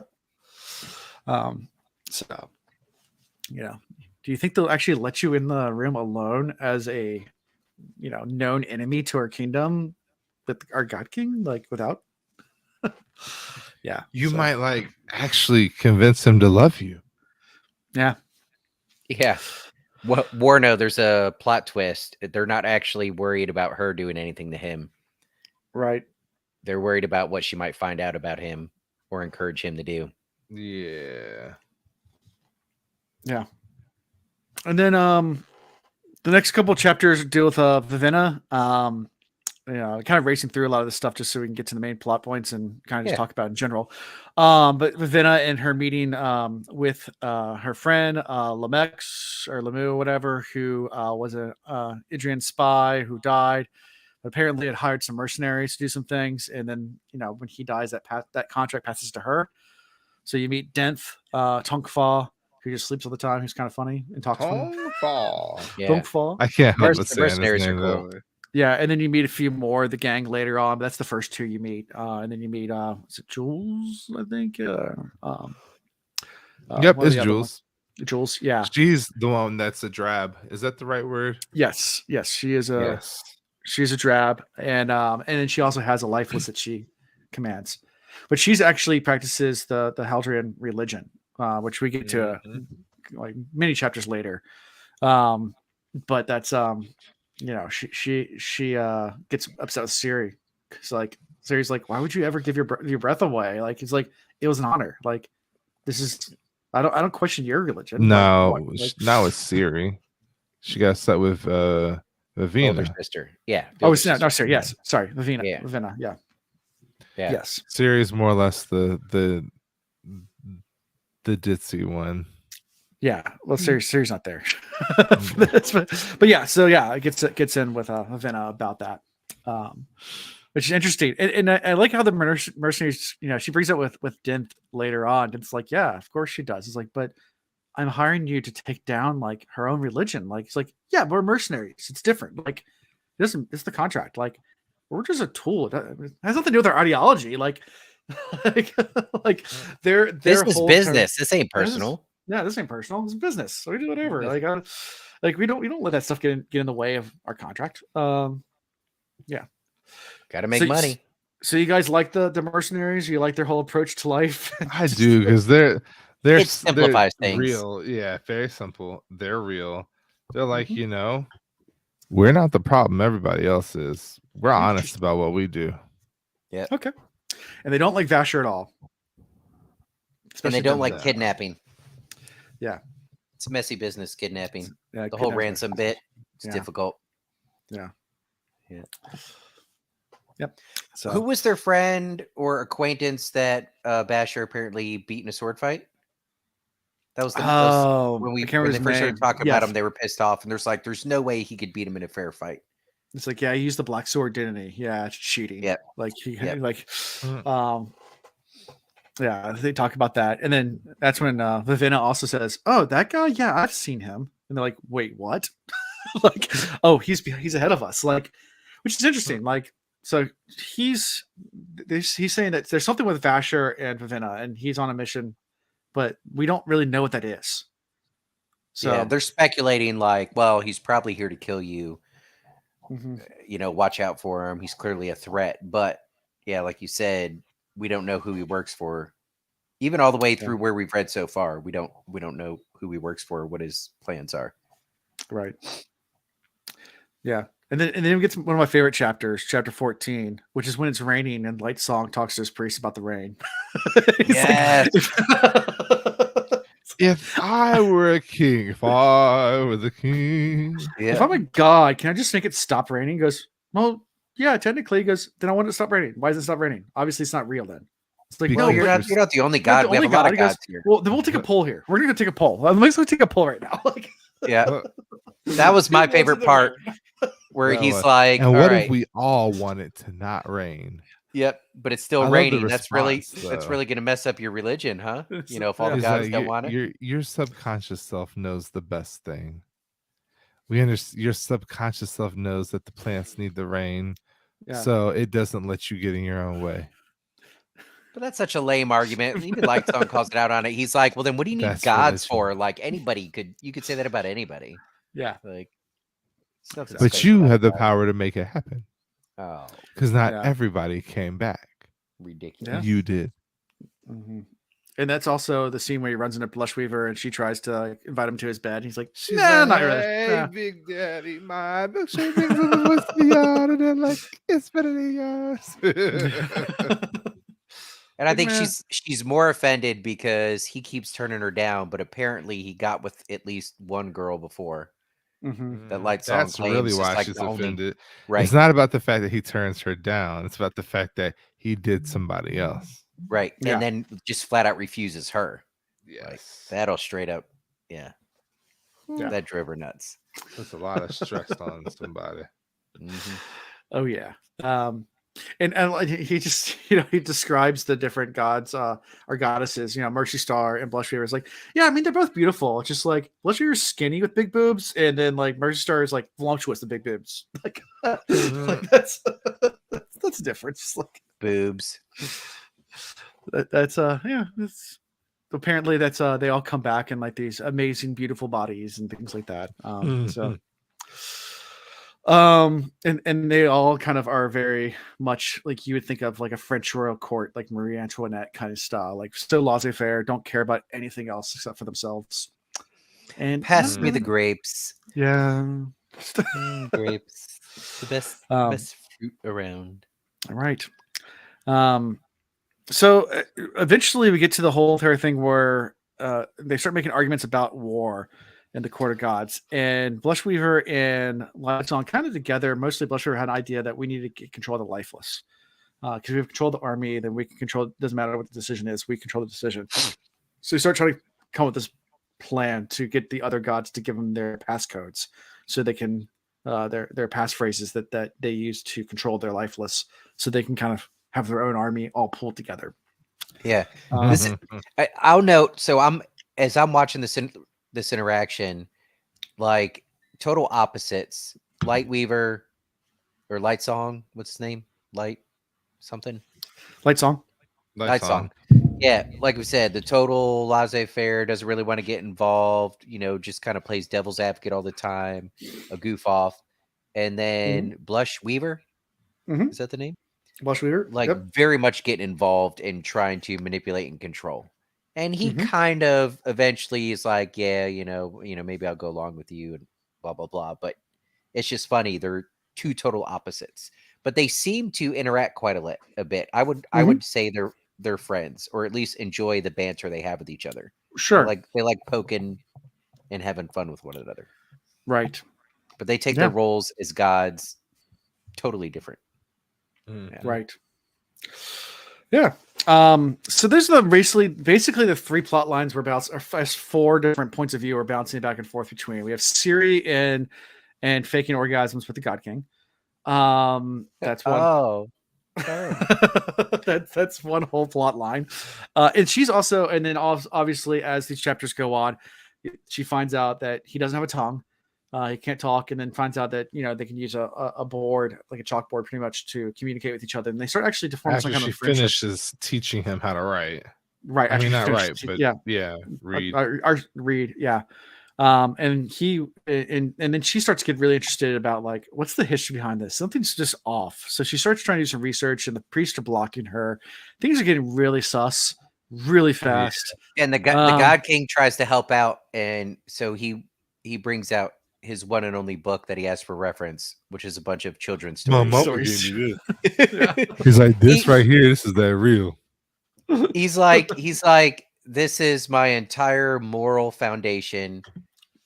So, do you think they'll actually let you in the room alone as a, known enemy to our kingdom with our God King, like without? Yeah, you might like actually convince him to love you. Yeah. Warno, there's a plot twist. They're not actually worried about her doing anything to him. Right. They're worried about what she might find out about him or encourage him to do. Yeah. And then the next couple of chapters deal with Vivenna. Kind of racing through a lot of this stuff just so we can get to the main plot points and kind of just talk about it in general. But Vivenna and her meeting with her friend Lamex or Lemieux, whatever, who was a Idrian spy who died. But apparently had hired some mercenaries to do some things, and then when he dies, that contract passes to her. So you meet Denth Tonkfa, who just sleeps all the time. Who's kind of funny and talks. Tonkfa. I can't help but the say mercenaries his are name. cool. Yeah, and then you meet a few more of the gang later on. But that's the first two you meet, and then you meet is it Jules? I think. Yep, it's Jules. Jules, yeah. She's the one that's a drab. Is that the right word? Yes, she is a she's a drab, and then she also has a lifeless that she commands, but she's actually practices the Haldrian religion, which we get to like many chapters later. But that's she gets upset with Ciri because like Ciri's like, why would you ever give your breath away? Like it's like it was an honor. Like this is I don't question your religion. No, Like, not with Siri. She got set with Older Vivina. sister. Yeah. the oh, older it's not. No, sister. sorry. Yes, sorry, Vivina. Yeah. Vivina. Yeah. Yeah. Yes. Siri is more or less the ditzy one. Yeah. Well, Siri's not there. For this, but yeah. So yeah, it gets in with Vivina about that. Which is interesting, and I like how the mercenaries, she brings it with Dint later on. It's like, yeah, of course she does. It's like, but I'm hiring you to take down like her own religion. Like, it's like, yeah, we're mercenaries. It's different. Like, this is the contract. Like, we're just a tool. It has nothing to do with our ideology. Like, like, like their This is whole business. This ain't personal. this ain't personal. It's business. So we do whatever. Business. Like we don't let that stuff get in the way of our contract. Yeah. Got to make money. So you guys like the mercenaries? You like their whole approach to life? I do, because they're It simplifies things. real. Yeah, very simple. They're real. They're like, Mhm. we're not the problem. Everybody else is. We're honest about what we do. Yeah. Okay. And they don't like Vasher at all. And they Especially don't them. like kidnapping. Yeah. It's messy business kidnapping. Yeah, The whole kidnapping. ransom bit. It's Yeah. difficult. Yeah. Yeah. Yep. So Who was their friend or acquaintance that Basher apparently beat in a sword fight? That was when I can't remember they his first started name. talking Yes. about him, they were pissed off, and there's no way he could beat him in a fair fight. It's like, yeah, he used the black sword, didn't he? Yeah, it's cheating. Yep. Like he Yep. like yeah, they talk about that. And then that's when Vivina also says, "Oh, that guy? Yeah, I've seen him." And they're like, "Wait, what?" Like, "Oh, he's ahead of us." Like, which is interesting. Like, so he's saying that there's something with Vasher and Vivina, and he's on a mission, but we don't really know what that is. So yeah, they're speculating like, well, he's probably here to kill you. mhm. Watch out for him. He's clearly a threat. But yeah, like you said, we don't know who he works for. Even all the way through where we've read so far, we don't know who he works for, what his plans are. Right. Yeah. And then we get to one of my favorite chapters, chapter 14, which is when it's raining and Light Song talks to his priest about the rain. He's Yes. If I were a king, if I were the king. If I'm a god, can I just make it stop raining? He goes, well, yeah, technically. He goes, then I want it to stop raining. Why does it stop raining? Obviously, it's not real then. It's like, No, no, you're not the only god. We have a lot of gods here. Well, then we'll take a poll here. We're going to take a poll. Let's take a poll right now. Like, Yeah. That was my favorite part where he's like, and what all if we all want it to not rain? Yep, but it's still I love the raining. That's really response, going to mess up your religion, huh? If all the He's gods like, don't want it. your subconscious self knows the best thing. We understand. Your subconscious self knows that the plants need the rain, so it doesn't let you get in your own way. But that's such a lame argument. Even Lightsong calls it out on it. He's like, well, then what do you need That's gods religion. for? Like you could say that about anybody. Yeah. Like, but you have the power to make it happen. Oh, because not everybody came back. Ridiculous. You did. Mm-hmm. And that's also the scene where he runs into Blushweaver and she tries to invite him to his bed. He's like, nah, not really. Hey, Big Daddy, my milkshake brings the voice to the yard, and they're like, it's better than yours. And I think she's more offended because he keeps turning her down, but apparently he got with at least one girl before. Mm-hmm. That Lightsong That's claims really is why like she's the only- offended. Right. It's not about the fact that he turns her down. It's about the fact that he did somebody else. Right. Yeah. And then just flat out refuses her. Yes. Like, that'll straight up. Yeah. Yeah. That drove her nuts. That's a lot of stress on somebody. Mm-hmm. Oh yeah. And like, he just he describes the different gods or goddesses, Mercy Star and Blushweaver is like, yeah, I mean they're both beautiful. It's just like Blushweaver is skinny with big boobs, and then like Mercy Star is like voluptuous with big boobs. Like, like that's a difference. It's like boobs. That's apparently that's they all come back in like these amazing beautiful bodies and things like that. And they all kind of are very much like you would think of like a French royal court, like Marie Antoinette kind of style, like still laissez-faire, don't care about anything else except for themselves. And pass me the grapes. Yeah. Grapes. The best fruit around. All right. So eventually we get to the whole entire thing where they start making arguments about war in the court of gods. And Blushweaver and Lightsong kind of together. Mostly Blushweaver had an idea that we need to get control of the lifeless. Because we have control of the army, then we can control. It doesn't matter what the decision is, we control the decision. So we start trying to come up with this plan to get the other gods to give them their passcodes, so they can their passphrases that they use to control their lifeless, so they can kind of have their own army all pulled together. Yeah, I'll note. So I'm watching this interaction, like total opposites. Lightweaver or Lightsong, what's his name? Light something. Lightsong. Lightsong. Yeah, like we said, the total laissez-faire, doesn't really want to get involved. Just kind of plays devil's advocate all the time, a goof off. And then Blushweaver, is that the name? Blushweaver, like very much getting involved in trying to manipulate and control. And he kind of eventually is like, yeah, maybe I'll go along with you and blah blah blah. But it's just funny. They're two total opposites, but they seem to interact quite a bit. I would say they're friends, or at least enjoy the banter they have with each other. Sure, they like poking and having fun with one another. Right, but they take their roles as gods totally different. Right. Yeah. So there's basically the three plot lines we're bouncing, or 4 different points of view we're bouncing back and forth between. We have Ciri and faking orgasms with the God King. That's one. Oh. That's one whole plot line. And she's also, and then obviously as these chapters go on, she finds out that he doesn't have a tongue. He can't talk, and then finds out that they can use a board, like a chalkboard, pretty much to communicate with each other. And they start actually to form some kind of friendship. She finishes teaching him how to write. Right. I mean, not write, but read. Read. Yeah. And then she starts to get really interested about like, what's the history behind this? Something's just off. So she starts trying to do some research, and the priests are blocking her. Things are getting really sus, really fast. And the God King tries to help out, and so he brings out his one and only book that he has for reference, which is a bunch of children's stories. He's like, this right here, this is that real. He's like, this is my entire moral foundation.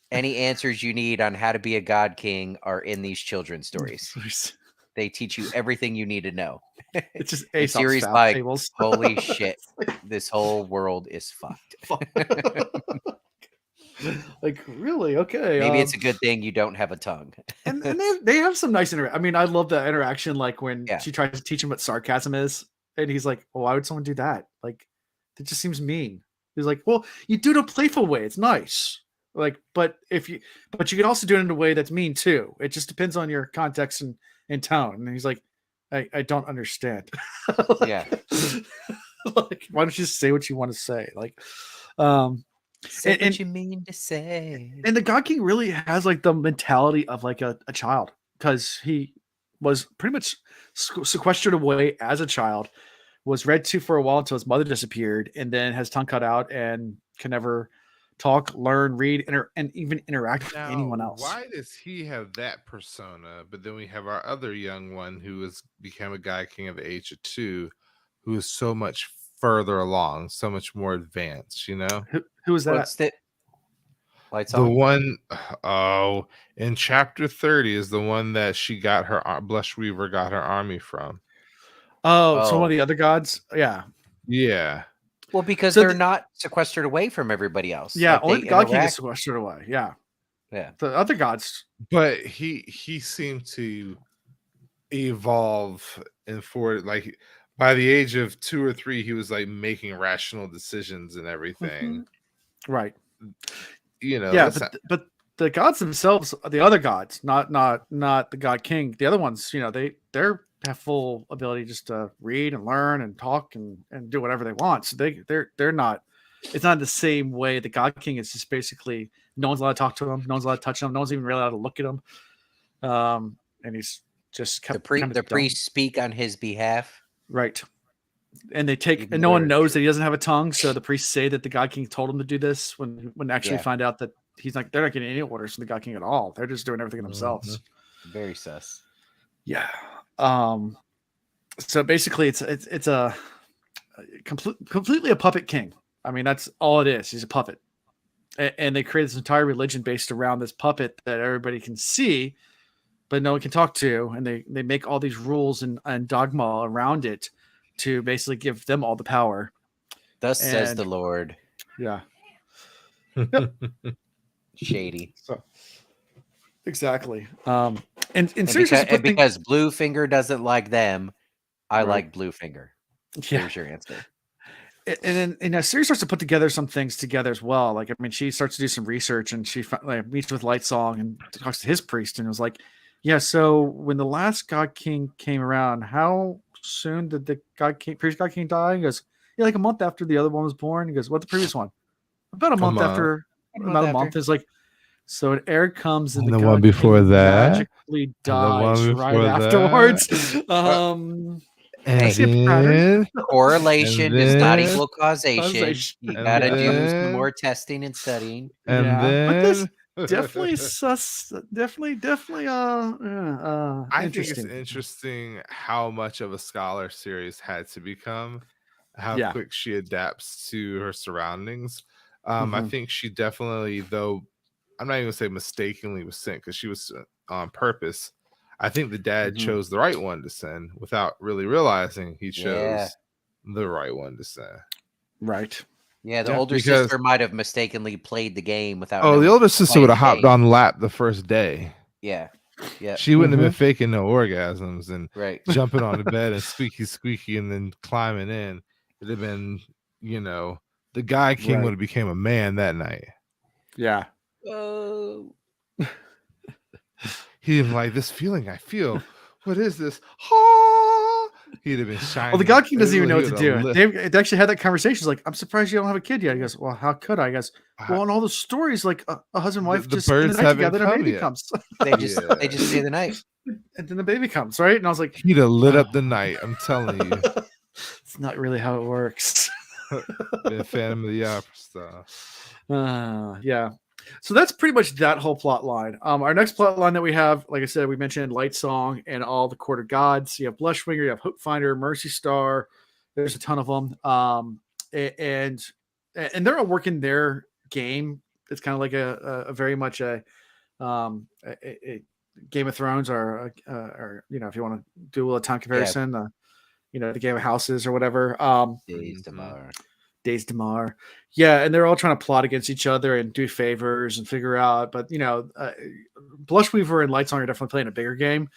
Any answers you need on how to be a God King are in these children's stories. They teach you everything you need to know. It's just a series like, tables. Holy shit, this whole world is fucked. Like, really? Okay. Maybe it's a good thing you don't have a tongue. and they have some nice interaction. I mean, I love the interaction, like when she tries to teach him what sarcasm is, and he's like, "Well, why would someone do that? Like, it just seems mean." He's like, "Well, you do it in a playful way. It's nice. Like, but you can also do it in a way that's mean too. It just depends on your context and tone." And he's like, I don't understand. Yeah. Like, why don't you just say what you want to say? Like, say what you mean to say. And the God King really has like the mentality of like a child, because he was pretty much sequestered away as a child, was read to for a while until his mother disappeared, and then has tongue cut out and can never talk, learn, read, and even interact with anyone else. Why does he have that persona? But then we have our other young one who has become a God King at the age of 2, who is so much further along, so much more advanced, Who is that? What's the one in chapter 30 is the one that she got her Blushweaver got her army from. So one of the other gods. Yeah. Well, because they're not sequestered away from everybody else. Yeah, like only the God King is sequestered away. Yeah. The other gods, but he seemed to evolve and forward. Like by the age of 2 or 3, he was like making rational decisions and everything. Right. But the gods themselves, the other gods, not the God King. The other ones, they're have full ability just to read and learn and talk and do whatever they want. So they're not. It's not the same way. The God King is just basically no one's allowed to talk to him, no one's allowed to touch him, no one's even really allowed to look at him. And he's just kept the priests speak on his behalf, right? And they take, and no one knows that he doesn't have a tongue. So the priests say that the God King told him to do this when actually find out that they're not getting any orders from the God King at all. They're just doing everything themselves. Very sus. Yeah. So basically it's a completely a puppet king I mean, that's all it is. He's a puppet. And they create this entire religion based around this puppet that everybody can see, but no one can talk to. And they make all these rules and dogma around it to basically give them all the power. Thus says And- the Lord. Yeah. Shady. So exactly. And And seriously, because Bluefinger doesn't like them, I Right. like Bluefinger. yeah. There's your answer. And then Siri starts to put together some things together as well. Like, I mean, she starts to do some research, and she meets with Lightsong and talks to his priest, and was like, "Yeah, so when the last God King came around, how soon did the previous God King die?" He goes, "Yeah, like a month after the other one was born." He goes, "What the previous one?" About a month month. after. A month About a after. month is like. So an heir comes, and And the the God one before King that, magically and the one dies before right that. afterwards. And I see a pattern. Correlation does not then- equal causation. Causation. You And gotta do some then- more testing and studying. And But this then definitely definitely I think it's interesting. interesting how much of a scholar Sirius had to become, how Yeah. quick she adapts to her surroundings. I Mhm. think she definitely, though I'm not even gonna say mistakenly was sent, because she was on purpose. I think the dad Mhm. chose the right one to send without really realizing he chose Yeah. the right one to send. Right. Yeah, the Yeah, older because- sister might have mistakenly played the game without. Oh, the knowing older she was sister would have playing hopped the game. on lap the first day. Yeah, yeah, She wouldn't Mm-hmm. have been faking no orgasms and right. jumping on the bed and squeaky and then climbing in. It'd have been, the guy king Right. would have became a man that night. Yeah. Oh, He'd have been like, this feeling I feel. What is this? Ha! He'd have been shining. Well, the God King doesn't even know He what to would do. have They actually had that conversation. He's like, "I'm surprised you don't have a kid yet." He goes, "Well, how could I?" He goes, "Well, in all the stories, like a husband and wife The just spend birds the night haven't together, and a come baby yet." comes, they just stay the night. and then the baby comes, right? And I was like, He'd have lit up the night. I'm telling you. "It's not really how it works." Been Phantom of the Opera stuff. Yeah. So that's pretty much that whole plot line. Our next plot line that we have, like I said, we mentioned Light Song and all the quarter gods. You have Blushwinger, you have Hope Finder, Mercy Star. There's a ton of them. And they're all working their game. It's kind of like a very much a Game of Thrones or if you want to do a little time comparison, the Game of Houses or whatever. Days tomorrow. Days Damar. Yeah, and they're all trying to plot against each other and do favors and figure out. But Blushweaver and Lightsong are definitely playing a bigger game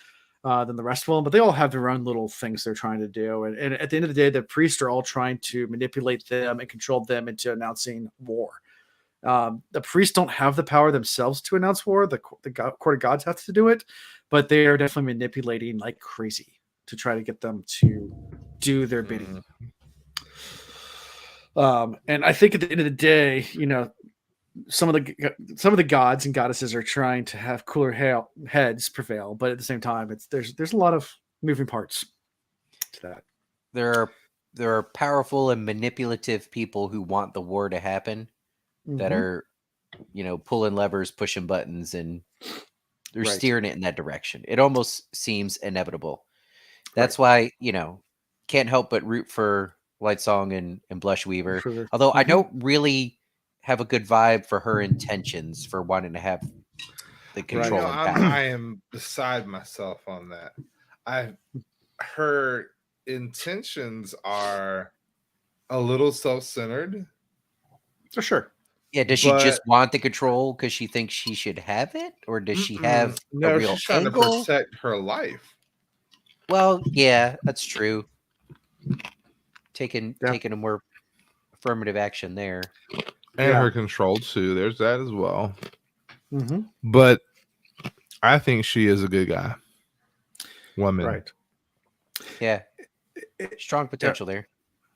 than the rest of them. But they all have their own little things they're trying to do. And at the end of the day, the priests are all trying to manipulate them and control them into announcing war. The priests don't have the power themselves to announce war. The court of gods have to do it, but they are definitely manipulating like crazy to try to get them to do their bidding. And I think at the end of the day, some of the gods and goddesses are trying to have cooler heads prevail, but at the same time, there's a lot of moving parts to that. There are powerful and manipulative people who want the war to happen that are, pulling levers, pushing buttons, and they're Right. steering it in that direction. It almost seems inevitable. That's why, can't help but root for Lightsong and Blushweaver. Sure. Although I don't really have a good vibe for her intentions for wanting to have the control and power. I am beside myself on that. Her intentions are a little self-centered. For sure. Yeah, does she just want the control because she thinks she should have it, or does she have a real she's trying angle? to protect her life. Well, yeah, that's true. Taking a more affirmative action there. And her control too. There's that as well. Mm-hmm. But I think she is a good guy. Woman. Right. Yeah. Strong potential there.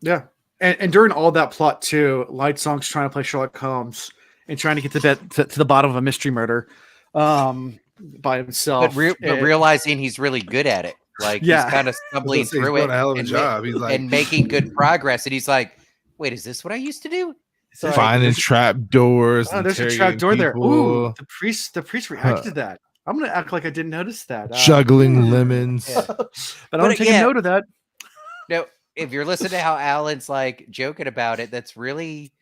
Yeah. And during all that plot too, Lightsong's trying to play Sherlock Holmes and trying to get to the bottom of a mystery murder by himself. But realizing he's really good at it. Like he's kind of stumbling through it a hell of a job. He's like, and making good progress. And he's like, wait, is this what I used to do? So finding trap doors. Oh, there's a trap door there. Ooh, the priest reacted to that. I'm gonna act like I didn't notice that. Juggling lemons. Yeah. But I'm gonna take a note of that. No, if you're listening to how Alan's like joking about it, that's really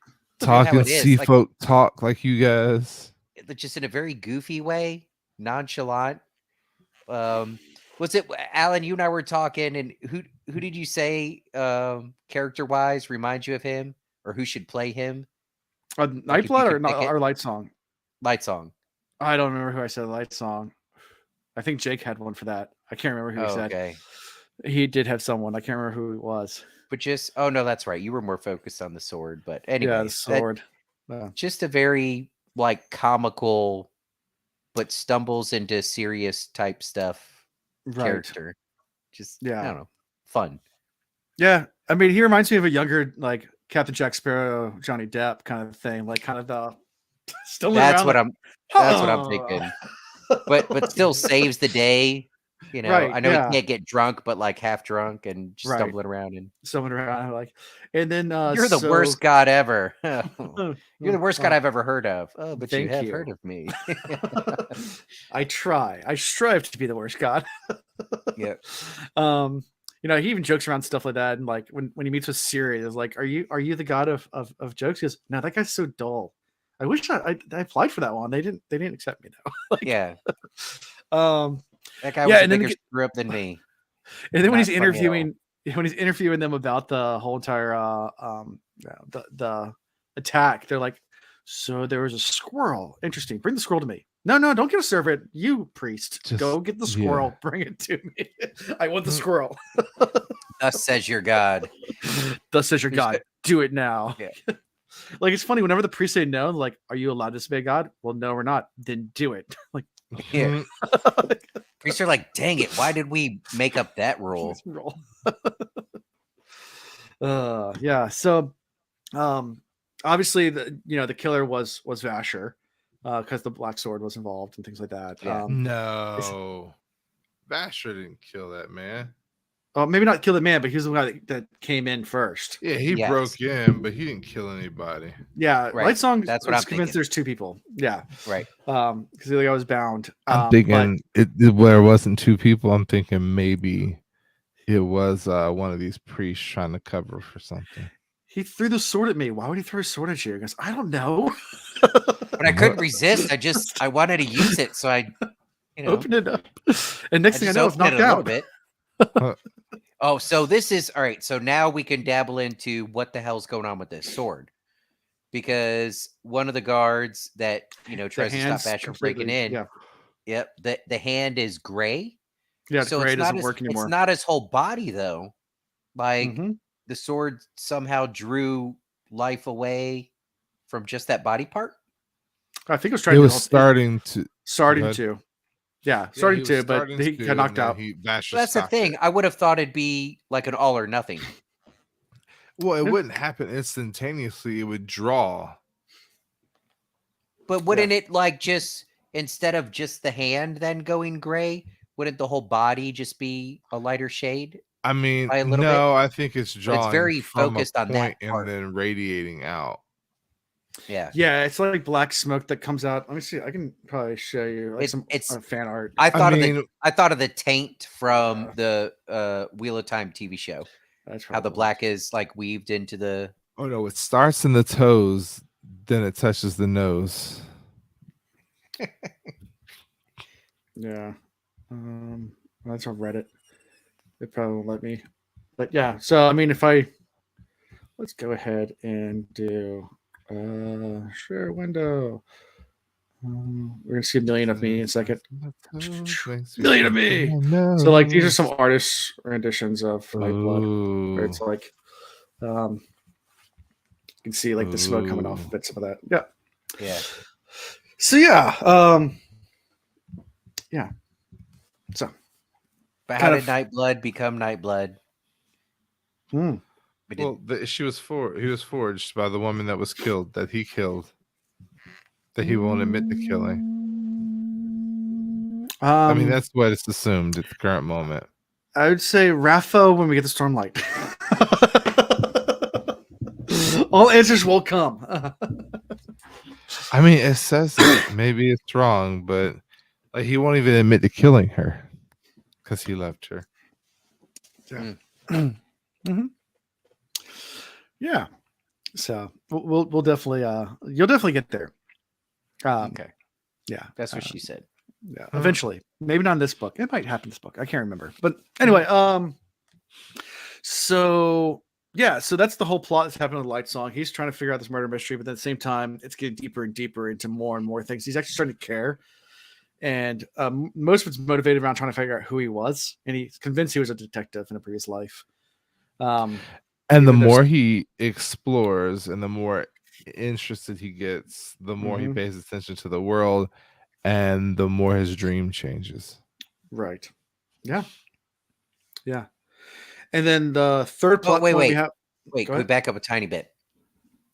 talking it is, sea like- folk talk like you guys. just in a very goofy way, nonchalant. Was it Alan? You and I were talking, and who did you say character wise reminds you of him, or who should play him? Like, if you Nightblood could pick it. or Light Song? Light Song. I don't remember who I said Light Song. I think Jake had one for that. I can't remember who he said. Okay, He did have someone. I can't remember who it was. but oh no, that's right. You were more focused on the sword, but anyway, Yeah, the sword. just a very like comical, but stumbles into serious type stuff character. Just I don't know, fun. Yeah, I mean, he reminds me of a younger like Captain Jack Sparrow, Johnny Depp kind of thing, like kind of the still. That's around, what like, that's what I'm thinking. But still saves the day. You know, Right, I know yeah. he can't get drunk, but like half drunk and just Right. stumbling around and someone around like, and then you're the worst god ever. You're the worst god I've ever heard of. Oh, but you Thank have you. heard of me. I strive to be the worst god. Yeah. You know, he even jokes around stuff like that, and like when he meets with Siri, it's like, are you the god of jokes? He goes, no, that guy's so dull. I wish I applied for that one. They didn't accept me though. Like, Yeah. That guy was a bigger screw up than me. And then when he's Not funny at all. interviewing them about the whole entire the attack, they're like, so there was a squirrel. Interesting. Bring the squirrel to me. No, don't get a serve it. You priest, go get the squirrel. Yeah. Bring it to me. I want the squirrel. Thus says your god. Thus says your god. Do it now. Yeah. Like, it's funny whenever the priests say no, like, are you allowed to disobey God? Well, no, we're not. Then do it. Like, yeah. Priests are like, dang it, why did we make up that rule? Yeah. So obviously the killer was Vasher, because the Black Sword was involved and things like that. Yeah. No. Vasher didn't kill that man. Maybe not kill the man, but he was the guy that came in first. Yeah, he broke in, but he didn't kill anybody. Yeah, right. Light Song. That's what I'm convinced. There's two people. Yeah, right. Because the guy was bound. I'm thinking where it wasn't two people. I'm thinking maybe it was one of these priests trying to cover for something. He threw the sword at me. Why would he throw a sword at you? He goes, I don't know. But I couldn't resist. I wanted to use it, so I opened it up. And next thing I know, it's knocked out. Bit. Oh, so this is all right. So now we can dabble into what the hell's going on with this sword, because one of the guards that tries to stop Ash from breaking in. Yeah. Yep. The hand is gray. Yeah, so gray doesn't work anymore. It's not his whole body though. Like the sword somehow drew life away from just that body part. I think it was trying. It was starting to. Yeah, starting to, but he got knocked out. That's the thing. I would have thought it'd be like an all or nothing. Well, it wouldn't happen instantaneously. It would draw. But wouldn't it like just instead of just the hand then going gray, wouldn't the whole body just be a lighter shade? I mean, no, bit? I think it's drawing. It's very focused on that part. And then radiating out. Yeah, it's like black smoke that comes out. Let me see. I can probably show you like it's fan art. I thought of the taint from the Wheel of Time TV show. That's how the black is like weaved into the. Oh no! It starts in the toes, then it touches the nose. Yeah, that's on Reddit. It probably won't let me, but yeah. So I mean, let's go ahead and do. Share window. We're gonna see a million of me in a second. Million of me. So like these are some artists' renditions of Nightblood. Where it's like, you can see like the smoke coming off of it. Some of that. Yeah. Yeah. So yeah. Yeah. So. But how did Nightblood become Nightblood? Well, he was forged by the woman that was killed, that he killed, that he won't admit the killing. I mean, that's what it's assumed at the current moment. I would say Rafa when we get the Stormlight. All answers will come. I mean, it says it. Maybe it's wrong, but like he won't even admit to killing her because he left her. Yeah. Yeah. So we'll definitely you'll definitely get there. Okay, Yeah, that's what she said. yeah. Eventually, maybe not in this book. It might happen in this book. I can't remember. But anyway, so yeah, so that's the whole plot that's happening with Light Song. He's trying to figure out this murder mystery, but at the same time, it's getting deeper and deeper into more and more things. He's actually starting to care, and most of it's motivated around trying to figure out who he was, and he's convinced he was a detective in a previous life. And even the though more he explores and the more interested he gets, the more he Mhm. pays attention to the world and the more his dream changes. Right. Yeah. Yeah. And then the third Oh, plot point we have. wait. Go Can we ahead. back up a tiny bit?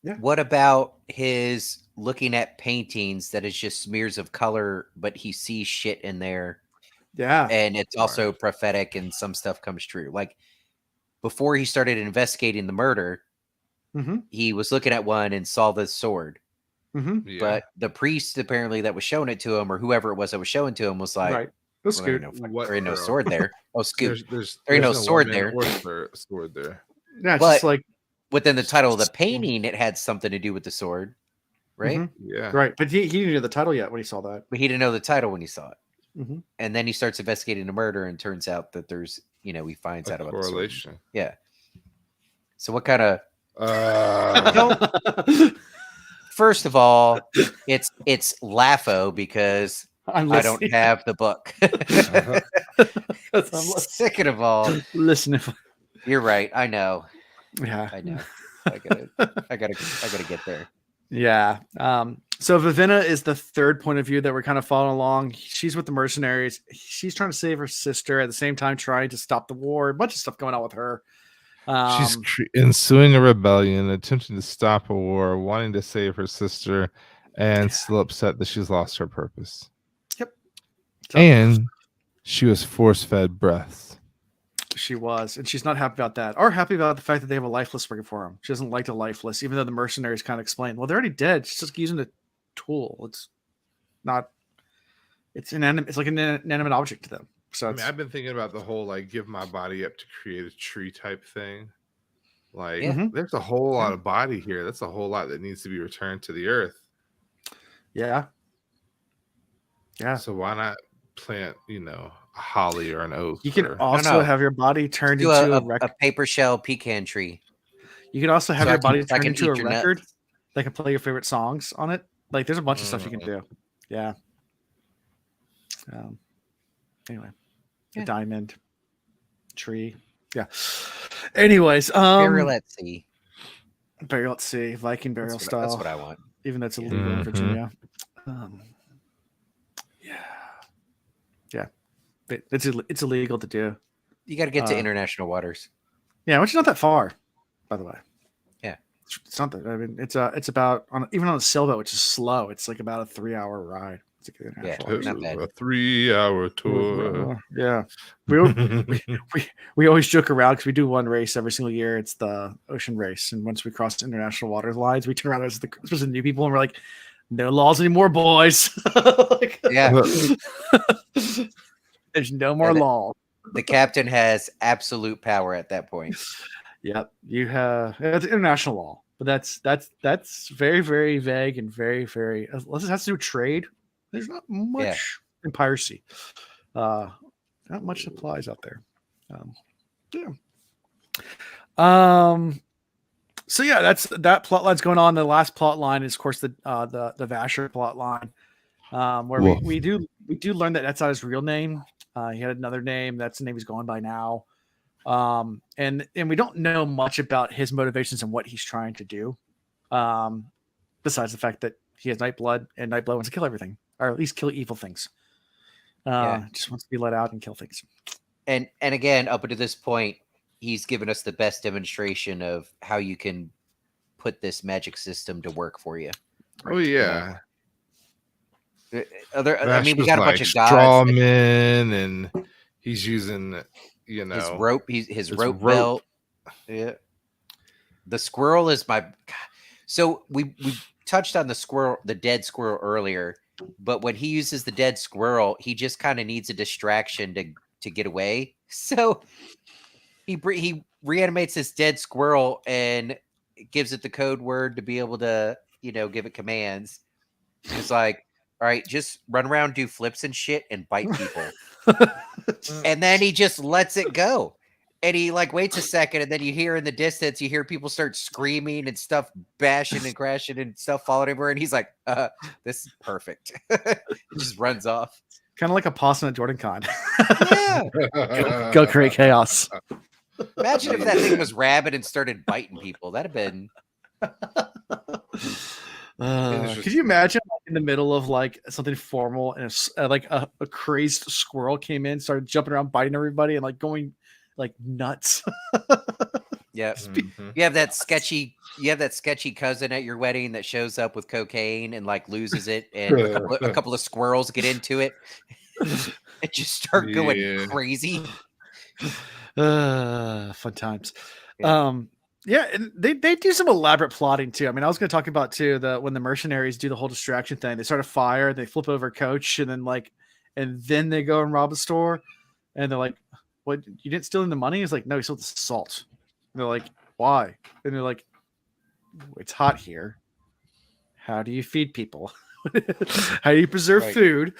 Yeah. What about his looking at paintings that is just smears of color, but he sees shit in there, Yeah. and it's also prophetic, and some stuff comes true. Like before he started investigating the murder, Mm-hmm. he was looking at one and saw the sword. Mm-hmm. Yeah. But the priest apparently that was showing it to him, or whoever it was that was showing to him, was like, Right. Let's well, there scoot. ain't no sword there. Oh, scoot. There's There ain't no no sword woman there. or sword there. Yeah, it's But just like within the title of the painting, it had something to do with the sword, right? Mhm. Yeah. Right. But he didn't know the title yet when he saw that. But he didn't know the title when he saw it. Mm-hmm. And then he starts investigating the murder, and turns out that there's, he finds A out about the sword. correlation. Yeah. So what kind of? Uh, First of all, it's Laffo because I'm I don't listening. have the book. Second of all, Listen, if you're right. I know. yeah, I know. I gotta get there. yeah. So Vivenna is the third point of view that we're kind of following along. She's with the mercenaries. She's trying to save her sister at the same time, trying to stop the war. A bunch of stuff going on with her. she's ensuing a rebellion, attempting to stop a war, wanting to save her sister, and still upset that she's lost her purpose. Yep. So, And she was force-fed breaths. she was, and she's not happy about that, or happy about the fact that they have a lifeless working for them. She doesn't like the lifeless, even though the mercenaries kind of explain, well, they're already dead. She's just using a tool. It's not. It's inanimate. It's like an inanimate object to them. So I mean, I've been thinking about the whole like give my body up to create a tree type thing. Like, Yeah. there's a whole lot of body here. That's a whole lot that needs to be returned to the earth. yeah. So why not plant, a holly or an oak? You can or- also have your body turned into a paper shell pecan tree. You can also have So your I body can- I turned can into a eat your record nuts. that can play your favorite songs on it. Like there's a bunch of stuff you can do. Yeah. Anyway, Yeah. a diamond tree. Yeah. Anyways, Burial at sea. burial at sea, Viking burial style. That's what I want. Even though it's illegal in Mhm. Virginia. Yeah. It's illegal to do. You got to get to international waters. Yeah, which is not that far, by the way. Yeah. It's not that. I mean, it's about even on a sailboat, which is slow. It's like about a 3-hour ride. It's like international waters. Not bad. A 3-hour tour. Yeah, we always joke around because we do one race every single year. It's the ocean race, and once we cross international water lines, we turn around as especially new people, and we're like, "No laws anymore, boys." Like, Yeah. there's no more law. The captain has absolute power at that point. Yep, you have it's international law, but that's very very vague and very very unless it has to do with trade. There's not much in piracy. Not much applies out there. So yeah, that plot line's going on. The last plot line is, of course, the Vasher plot line, where we do learn that that's not his real name. He had another name. That's the name he's going by now. And we don't know much about his motivations and what he's trying to do. Besides the fact that he has Nightblood, and Nightblood wants to kill everything, or at least kill evil things. Just wants to be let out and kill things. And again, up until this point, he's given us the best demonstration of how you can put this magic system to work for you. Oh yeah. We got a bunch of gods. Straw men, and he's using, his rope. His rope belt. Yeah. The squirrel is my. So we touched on the dead squirrel earlier, but when he uses the dead squirrel, he just kind of needs a distraction to get away. So he reanimates this dead squirrel and gives it the code word to be able to, give it commands. It's like, all right, just run around, do flips and shit, and bite people. And then he just lets it go. And he like waits a second, and then you hear in the distance, you hear people start screaming and stuff bashing and crashing and stuff falling everywhere. And he's like, this is perfect. It just runs off. Kind of like a possum at Jordan Con. Yeah. Go create chaos. Imagine if that thing was rabid and started biting people. That'd have been. Could you imagine in the middle of like something formal and like a crazed squirrel came in, started jumping around, biting everybody, and like going like nuts? Yeah, you have that sketchy cousin at your wedding that shows up with cocaine and like loses it, and a couple of squirrels get into it and just start going crazy. Fun times. Yeah. Yeah, and they do some elaborate plotting too. I mean, I was going to talk about too when the mercenaries do the whole distraction thing. They start a fire, they flip over Coach, and then they go and rob a store, and they're like, "What? You didn't steal the money?" He's like, "No, he stole the salt." And they're like, "Why?" And they're like, "It's hot here. How do you feed people? How do you preserve food?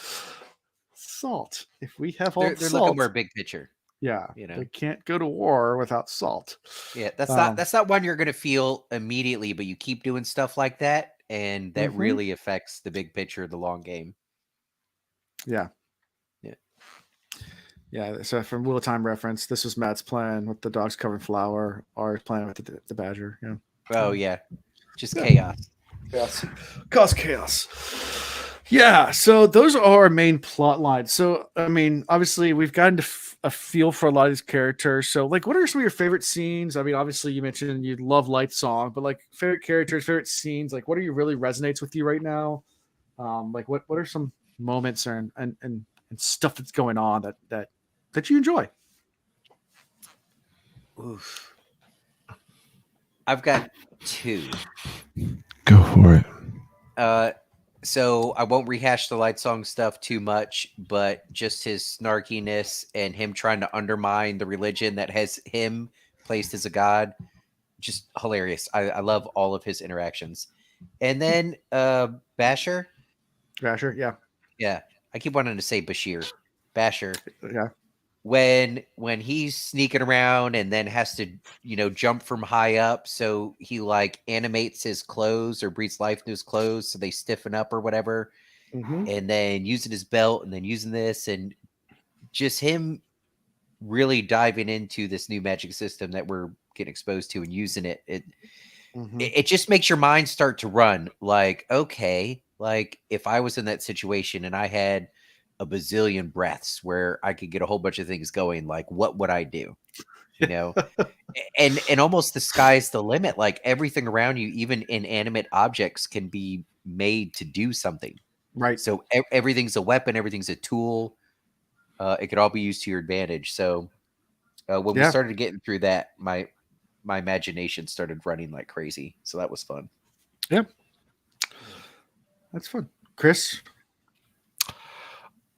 Salt. If we have all they're salt, looking more big picture." Yeah, we can't go to war without salt. Yeah, that's not one you're gonna feel immediately, but you keep doing stuff like that, and that really affects the big picture of the long game. Yeah. So from Wheel of Time reference, this was Matt's plan with the dogs covered in flour. Our plan with the badger. Yeah. Oh yeah, just chaos. Chaos. Cause chaos. Yeah, so those are our main plot lines. So, I mean, obviously, we've gotten a feel for a lot of these characters. So, like, what are some of your favorite scenes? I mean, obviously, you mentioned you love Light Song, but like, favorite characters, favorite scenes. Like, what are you really resonates with you right now? Like, what are some moments and stuff that's going on that you enjoy? Oof. I've got two. Go for it. So I won't rehash the Light Song stuff too much, but just his snarkiness and him trying to undermine the religion that has him placed as a god, just hilarious. I love all of his interactions. And then Basher. Yeah. Yeah. I keep wanting to say Bashir. Basher. Yeah. When he's sneaking around and then has to, jump from high up, so he like animates his clothes or breathes life into his clothes so they stiffen up or whatever, and then using his belt and then using this, and just him really diving into this new magic system that we're getting exposed to and using it. It just makes your mind start to run. Like, okay, like if I was in that situation and I had a bazillion breaths where I could get a whole bunch of things going, like what would I do? And almost the sky's the limit. Like everything around you, even inanimate objects, can be made to do something. Right. So everything's a weapon, everything's a tool. It could all be used to your advantage. So when we started getting through that, my imagination started running like crazy. So that was fun. Yeah. That's fun. Chris?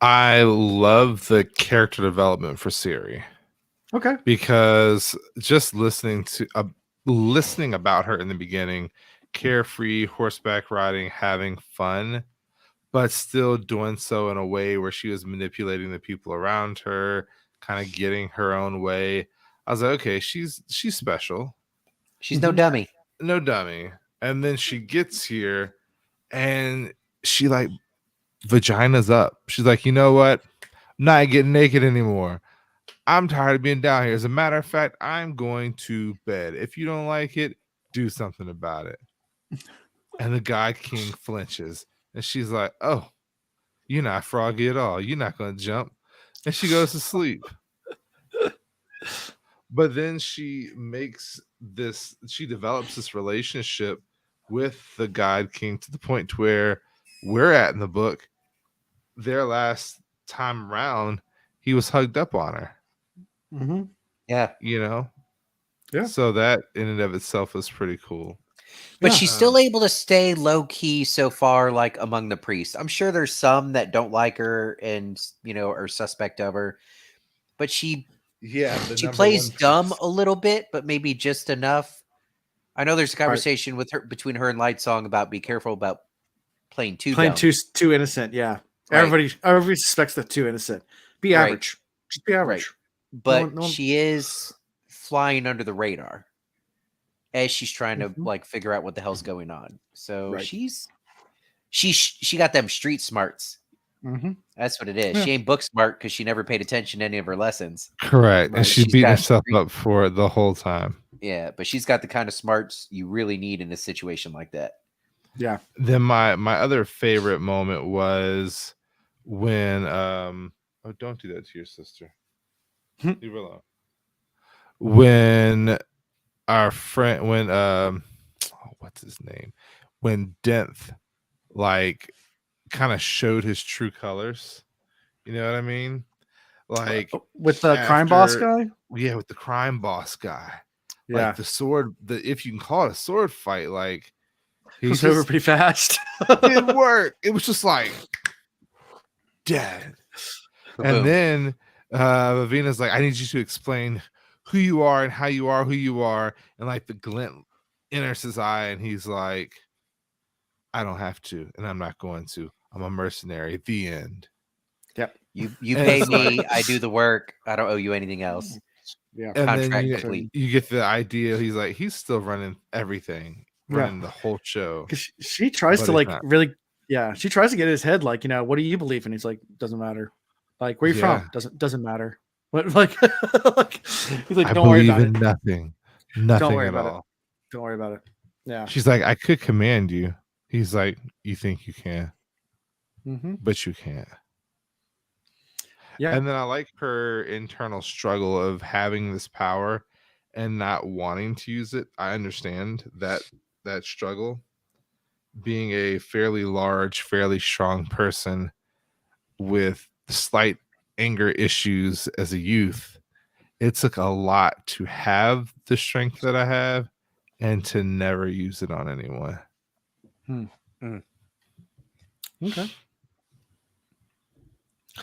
I love the character development for Ciri. Okay. Because just listening about her in the beginning, carefree, horseback riding, having fun, but still doing so in a way where she was manipulating the people around her, kind of getting her own way. I was like, okay, she's special. She's no dummy. No dummy. And then she gets here and she like vagina's up. She's like, you know what? I'm not getting naked anymore. I'm tired of being down here. As a matter of fact, I'm going to bed. If you don't like it, do something about it. And the God King flinches. And she's like, oh, you're not froggy at all. You're not going to jump. And she goes to sleep. But then she develops this relationship with the God King to the point to where we're at in the book. Their last time around, he was hugged up on her. Yeah. Yeah. So that in and of itself is pretty cool. But she's still able to stay low key so far, like among the priests. I'm sure there's some that don't like her and are suspect of her. But she plays dumb a little bit, but maybe just enough I know there's a conversation with her between her and Lightsong about be careful about playing too Playing dumb. too innocent. Yeah. Right. Everybody suspects that too innocent. Be Right. average. Just be average. But No one- she is flying under the radar as she's trying to like figure out what the hell's going on. So Right. she got them street smarts. That's what it is. Yeah. She ain't book smart because she never paid attention to any of her lessons. Correct. And she's beating herself up for it the whole time. Yeah, but she's got the kind of smarts you really need in a situation like that. Yeah. Then my other favorite moment was when oh, don't do that to your sister. Leave her alone. When our friend what's his name? When Denth like kind of showed his true colors. You know what I mean? Like with the crime boss guy? Yeah, with the crime boss guy. Yeah. Like the sword, if you can call it a sword fight, like it was over pretty fast. It didn't work. It was just like dead. And then Vavina's like, I need you to explain who you are and how you are who you are. And like the glint enters his eye, and he's like, I don't have to, and I'm not going to. I'm a mercenary. The end. Yep. You pay me, I do the work. I don't owe you anything else. Yeah. And contract then complete. You get the idea. He's like, he's still running everything, running the whole show. She tries to like really, she tries to get in his head, like, what do you believe? And he's like, doesn't matter. Like, where you from? Doesn't matter. What like, he's like, don't worry about it. Nothing at all. Don't worry about it. Yeah. She's like, I could command you. He's like, you think you can, but you can't. Yeah. And then I like her internal struggle of having this power and not wanting to use it. I understand that struggle. Being a fairly large, fairly strong person with slight anger issues as a youth, it took a lot to have the strength that I have and to never use it on anyone. Okay.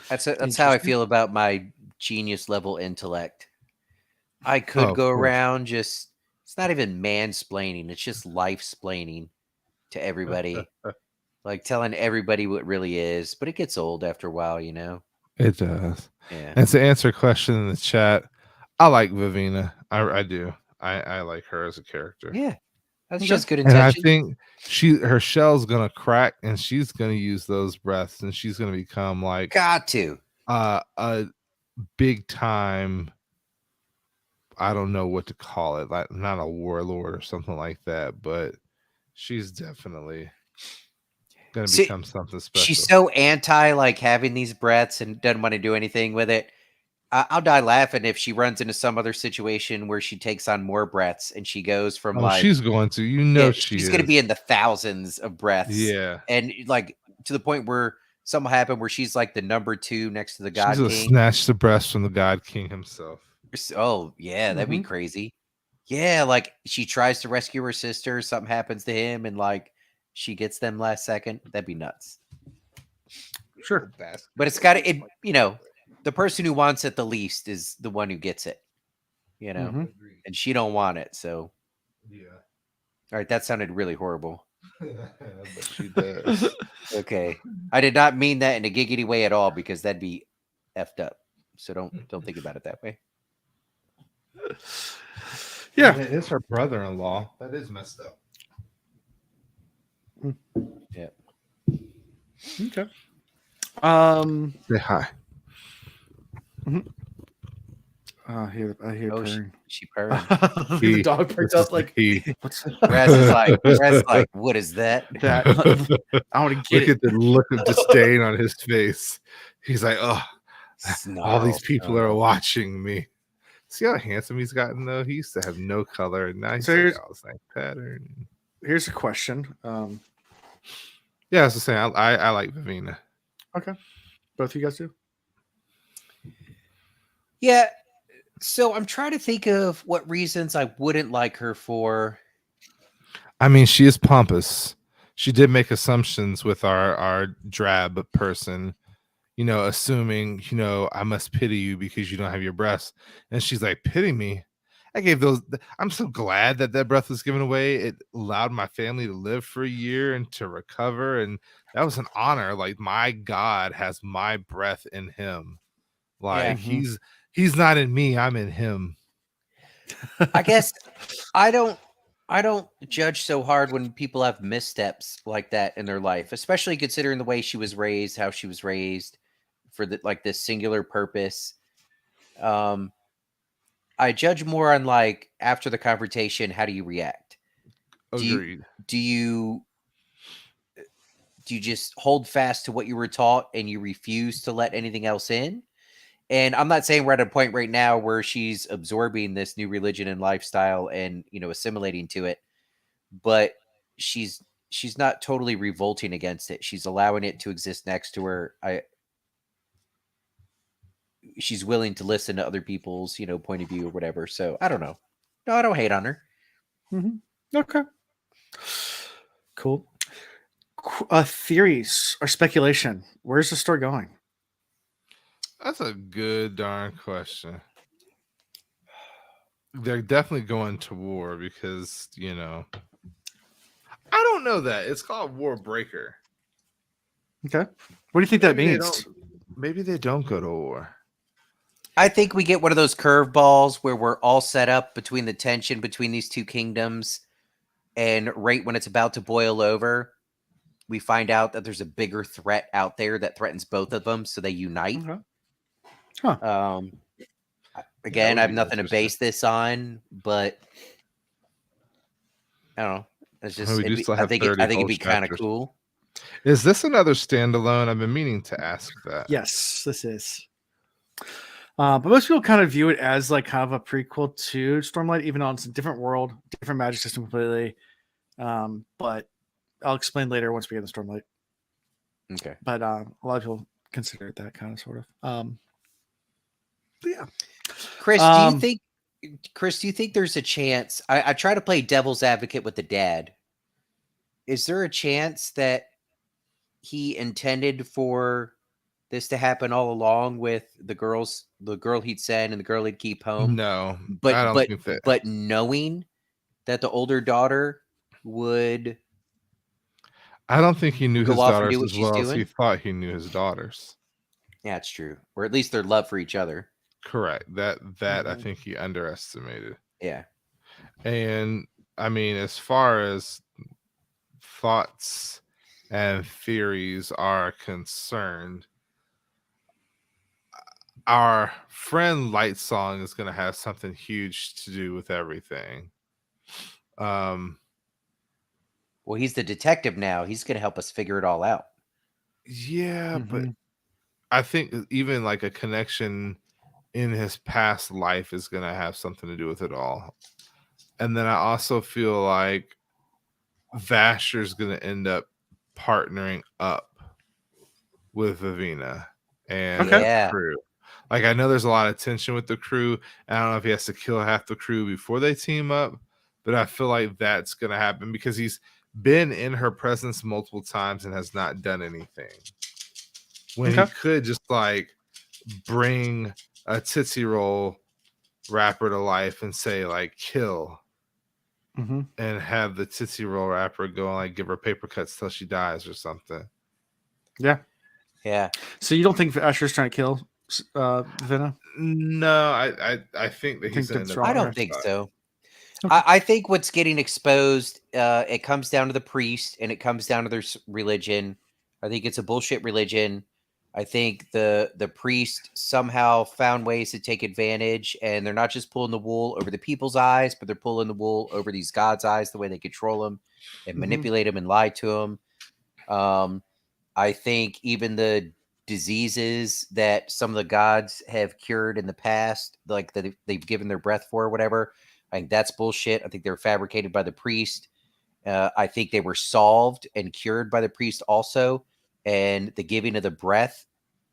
That's how I feel about my genius level intellect. I could go around it's not even mansplaining, it's just life-splaining to everybody. Like telling everybody what really is, but it gets old after a while, It does. Yeah. And to answer a question in the chat, I like Vavina. I do. I like her as a character. Yeah. That's just good intention. And I think her shell's gonna crack, and she's gonna use those breaths, and she's gonna become like a big time. I don't know what to call it, like not a warlord or something like that, but she's definitely gonna become something special. She's so anti like having these breaths and doesn't want to do anything with it. I'll die laughing if she runs into some other situation where she takes on more breaths and she goes from she's going to, she's going to be in the thousands of breaths. Yeah. And like to the point where something happened where she's like the number 2 next to the God King. Snatch the breath from the God King himself. Oh yeah, that'd be crazy. Yeah, like she tries to rescue her sister, something happens to him, and like she gets them last second. That'd be nuts. Sure. But it's got it, the person who wants it the least is the one who gets it, and she don't want it. So, yeah. All right, that sounded really horrible. But she does. Okay, I did not mean that in a giggity way at all because that'd be effed up. So don't think about it that way. Yeah, it is her brother-in-law. That is messed up. Yeah. Okay. Say hi. I hear purring. She purring. The dog perked up like what's Raz is like, what is that? I want to get Look at the look of disdain on his face. He's like, oh, all these people are watching me. See how handsome he's gotten though? He used to have no color, and now he's like, same pattern. Here's a question. Yeah, I was just saying, I like Vavina. Okay. Both of you guys do? Yeah. So I'm trying to think of what reasons I wouldn't like her for. I mean, she is pompous. She did make assumptions with our drab person, assuming, I must pity you because you don't have your breasts. And she's like, pity me? I gave those. I'm so glad that that breath was given away. It allowed my family to live for a year and to recover, and that was an honor. Like my God has my breath in him. Like he's not in me. I'm in him. I guess I don't judge so hard when people have missteps like that in their life, especially considering the way she was raised, how she was raised for this singular purpose. I judge more on like after the confrontation, how do you react? Agreed. Do you just hold fast to what you were taught and you refuse to let anything else in? And I'm not saying we're at a point right now where she's absorbing this new religion and lifestyle and, assimilating to it, but she's not totally revolting against it. She's allowing it to exist next to her. She's willing to listen to other people's, point of view or whatever. So I don't know. No, I don't hate on her. Okay. Cool. Theories or speculation. Where's the story going? That's a good darn question. They're definitely going to war because, I don't know that. It's called Warbreaker. Okay. What do you think that means? Maybe they don't go to war. I think we get one of those curveballs where we're all set up between the tension between these two kingdoms, and right when it's about to boil over, we find out that there's a bigger threat out there that threatens both of them, so they unite. Okay. Huh. Again, I have nothing to base this on, but I don't know. It's just I think it'd be kind of cool. Is this another standalone? I've been meaning to ask that. Yes, this is. But most people kind of view it as like kind of a prequel to Stormlight, even though it's a different world, different magic system completely. But I'll explain later once we get to Stormlight. Okay. But a lot of people consider it that kind of sort of. But yeah. Chris, do you think there's a chance? I try to play devil's advocate with the dad. Is there a chance that he intended for this to happen all along with the girl he'd send and the girl he'd keep home? No, I don't think that. But knowing that the older daughter would, I don't think he knew his daughters as well as he thought he knew his daughters. Yeah, it's true, or at least their love for each other. Correct. That I think he underestimated. Yeah, and I mean, as far as thoughts and theories are concerned, our friend Light Song is going to have something huge to do with everything. Well, he's the detective now. He's going to help us figure it all out. Yeah, but I think even like a connection in his past life is going to have something to do with it all. And then I also feel like Vasher's going to end up partnering up with Vivina and the crew. Like, I know there's a lot of tension with the crew. I don't know if he has to kill half the crew before they team up, but I feel like that's going to happen because he's been in her presence multiple times and has not done anything. When he could just like bring a Tootsie Roll rapper to life and say like kill, and have the Tootsie Roll rapper go and like give her paper cuts till she dies or something. Yeah. So you don't think Asher's trying to kill Vivina? No, I think that he's in the I don't think so. I think what's getting exposed, it comes down to the priest and it comes down to their religion. I think it's a bullshit religion. I think the priest somehow found ways to take advantage, and they're not just pulling the wool over the people's eyes, but they're pulling the wool over these gods' eyes, the way they control them and manipulate them and lie to them. I think even the diseases that some of the gods have cured in the past, like that they've given their breath for or whatever, I think that's bullshit. I think they're fabricated by the priest. I think they were solved and cured by the priest also. And the giving of the breath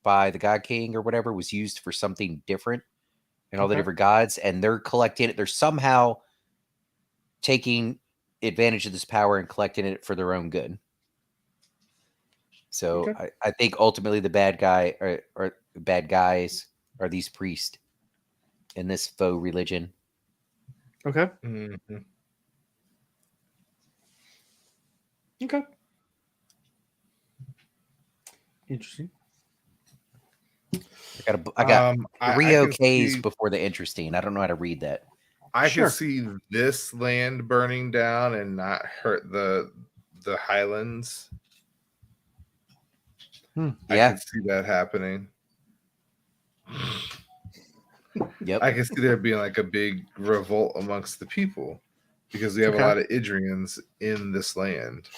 by the God King or whatever was used for something different and all the different gods. And they're collecting it. They're somehow taking advantage of this power and collecting it for their own good. So I think ultimately the bad guy or bad guys are these priests in this faux religion. Okay. Mhm. Okay. Interesting. I got I 3 can OKs see before the interesting. I don't know how to read that. I can Sure. see this land burning down and not hurt the highlands. I Yeah. can see that happening. Yep. I can see there being like a big revolt amongst the people because we have Okay. a lot of Idrians in this land.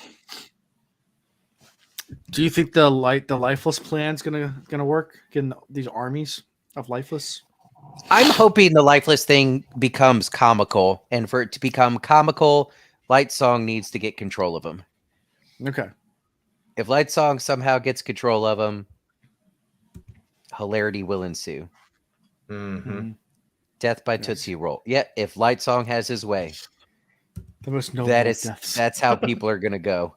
Do you think the lifeless plan's gonna work? Getting these armies of lifeless. I'm hoping the lifeless thing becomes comical, and for it to become comical, Light Song needs to get control of him. Okay. If Light Song somehow gets control of him, hilarity will ensue. Mm-hmm. Death by Nice. Tootsie Roll. Yeah, if Light Song has his way, The most noble of deaths. that's how people are gonna go.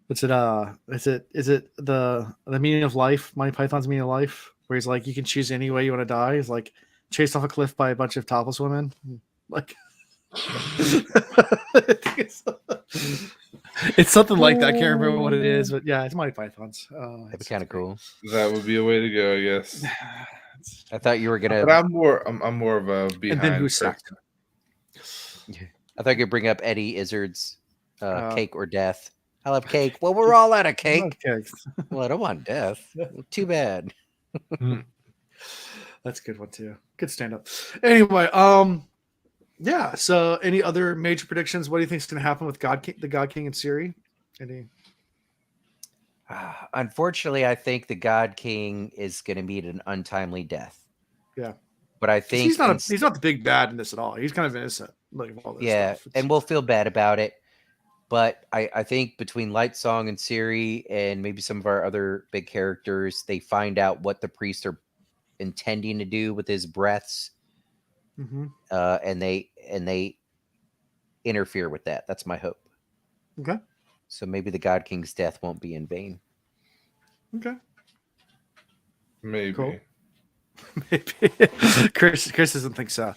What's it? Is it the meaning of life? Monty Python's meaning of life, where he's like, you can choose any way you want to die. He's like chased off a cliff by a bunch of topless women. Like, it's something like that. I can't remember what it is, but yeah, it's Monty Python's. That'd be kind of cool. That would be a way to go, I guess. I thought you were gonna. But I'm more of a behind. And then who's person. sacked? I thought you'd bring up Eddie Izzard's Cake or Death. I love cake. Well, we're Cake. all out of I cake. love cakes. Well, I don't want death. Too bad. That's a good one too. Good stand up. Anyway, yeah. So, any other major predictions? What do you think is going to happen with the God King and Ciri? Any? Unfortunately, I think the God King is going to meet an untimely death. Yeah, but I think he's not the big bad in this at all. He's kind of innocent, like all this stuff. and we'll feel bad about it. But I think between Light Song and Ciri and maybe some of our other big characters, they find out what the priests are intending to do with his breaths, and they interfere with that. That's my hope. Okay. So maybe the God King's death won't be in vain. Okay. Maybe. Cool. Maybe. Chris doesn't think so.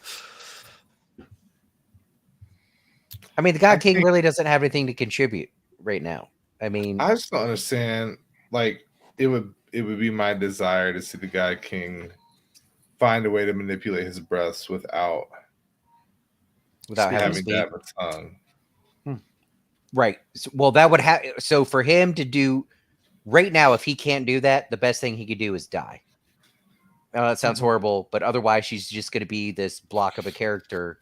I mean, the God King really doesn't have anything to contribute right now. I mean, I just don't understand. Like, it would be my desire to see the God King find a way to manipulate his breaths without having to have a tongue. Right. Well, that would have. So for him to do right now, if he can't do that, the best thing he could do is die. That sounds horrible, but otherwise, she's just going to be this block of a character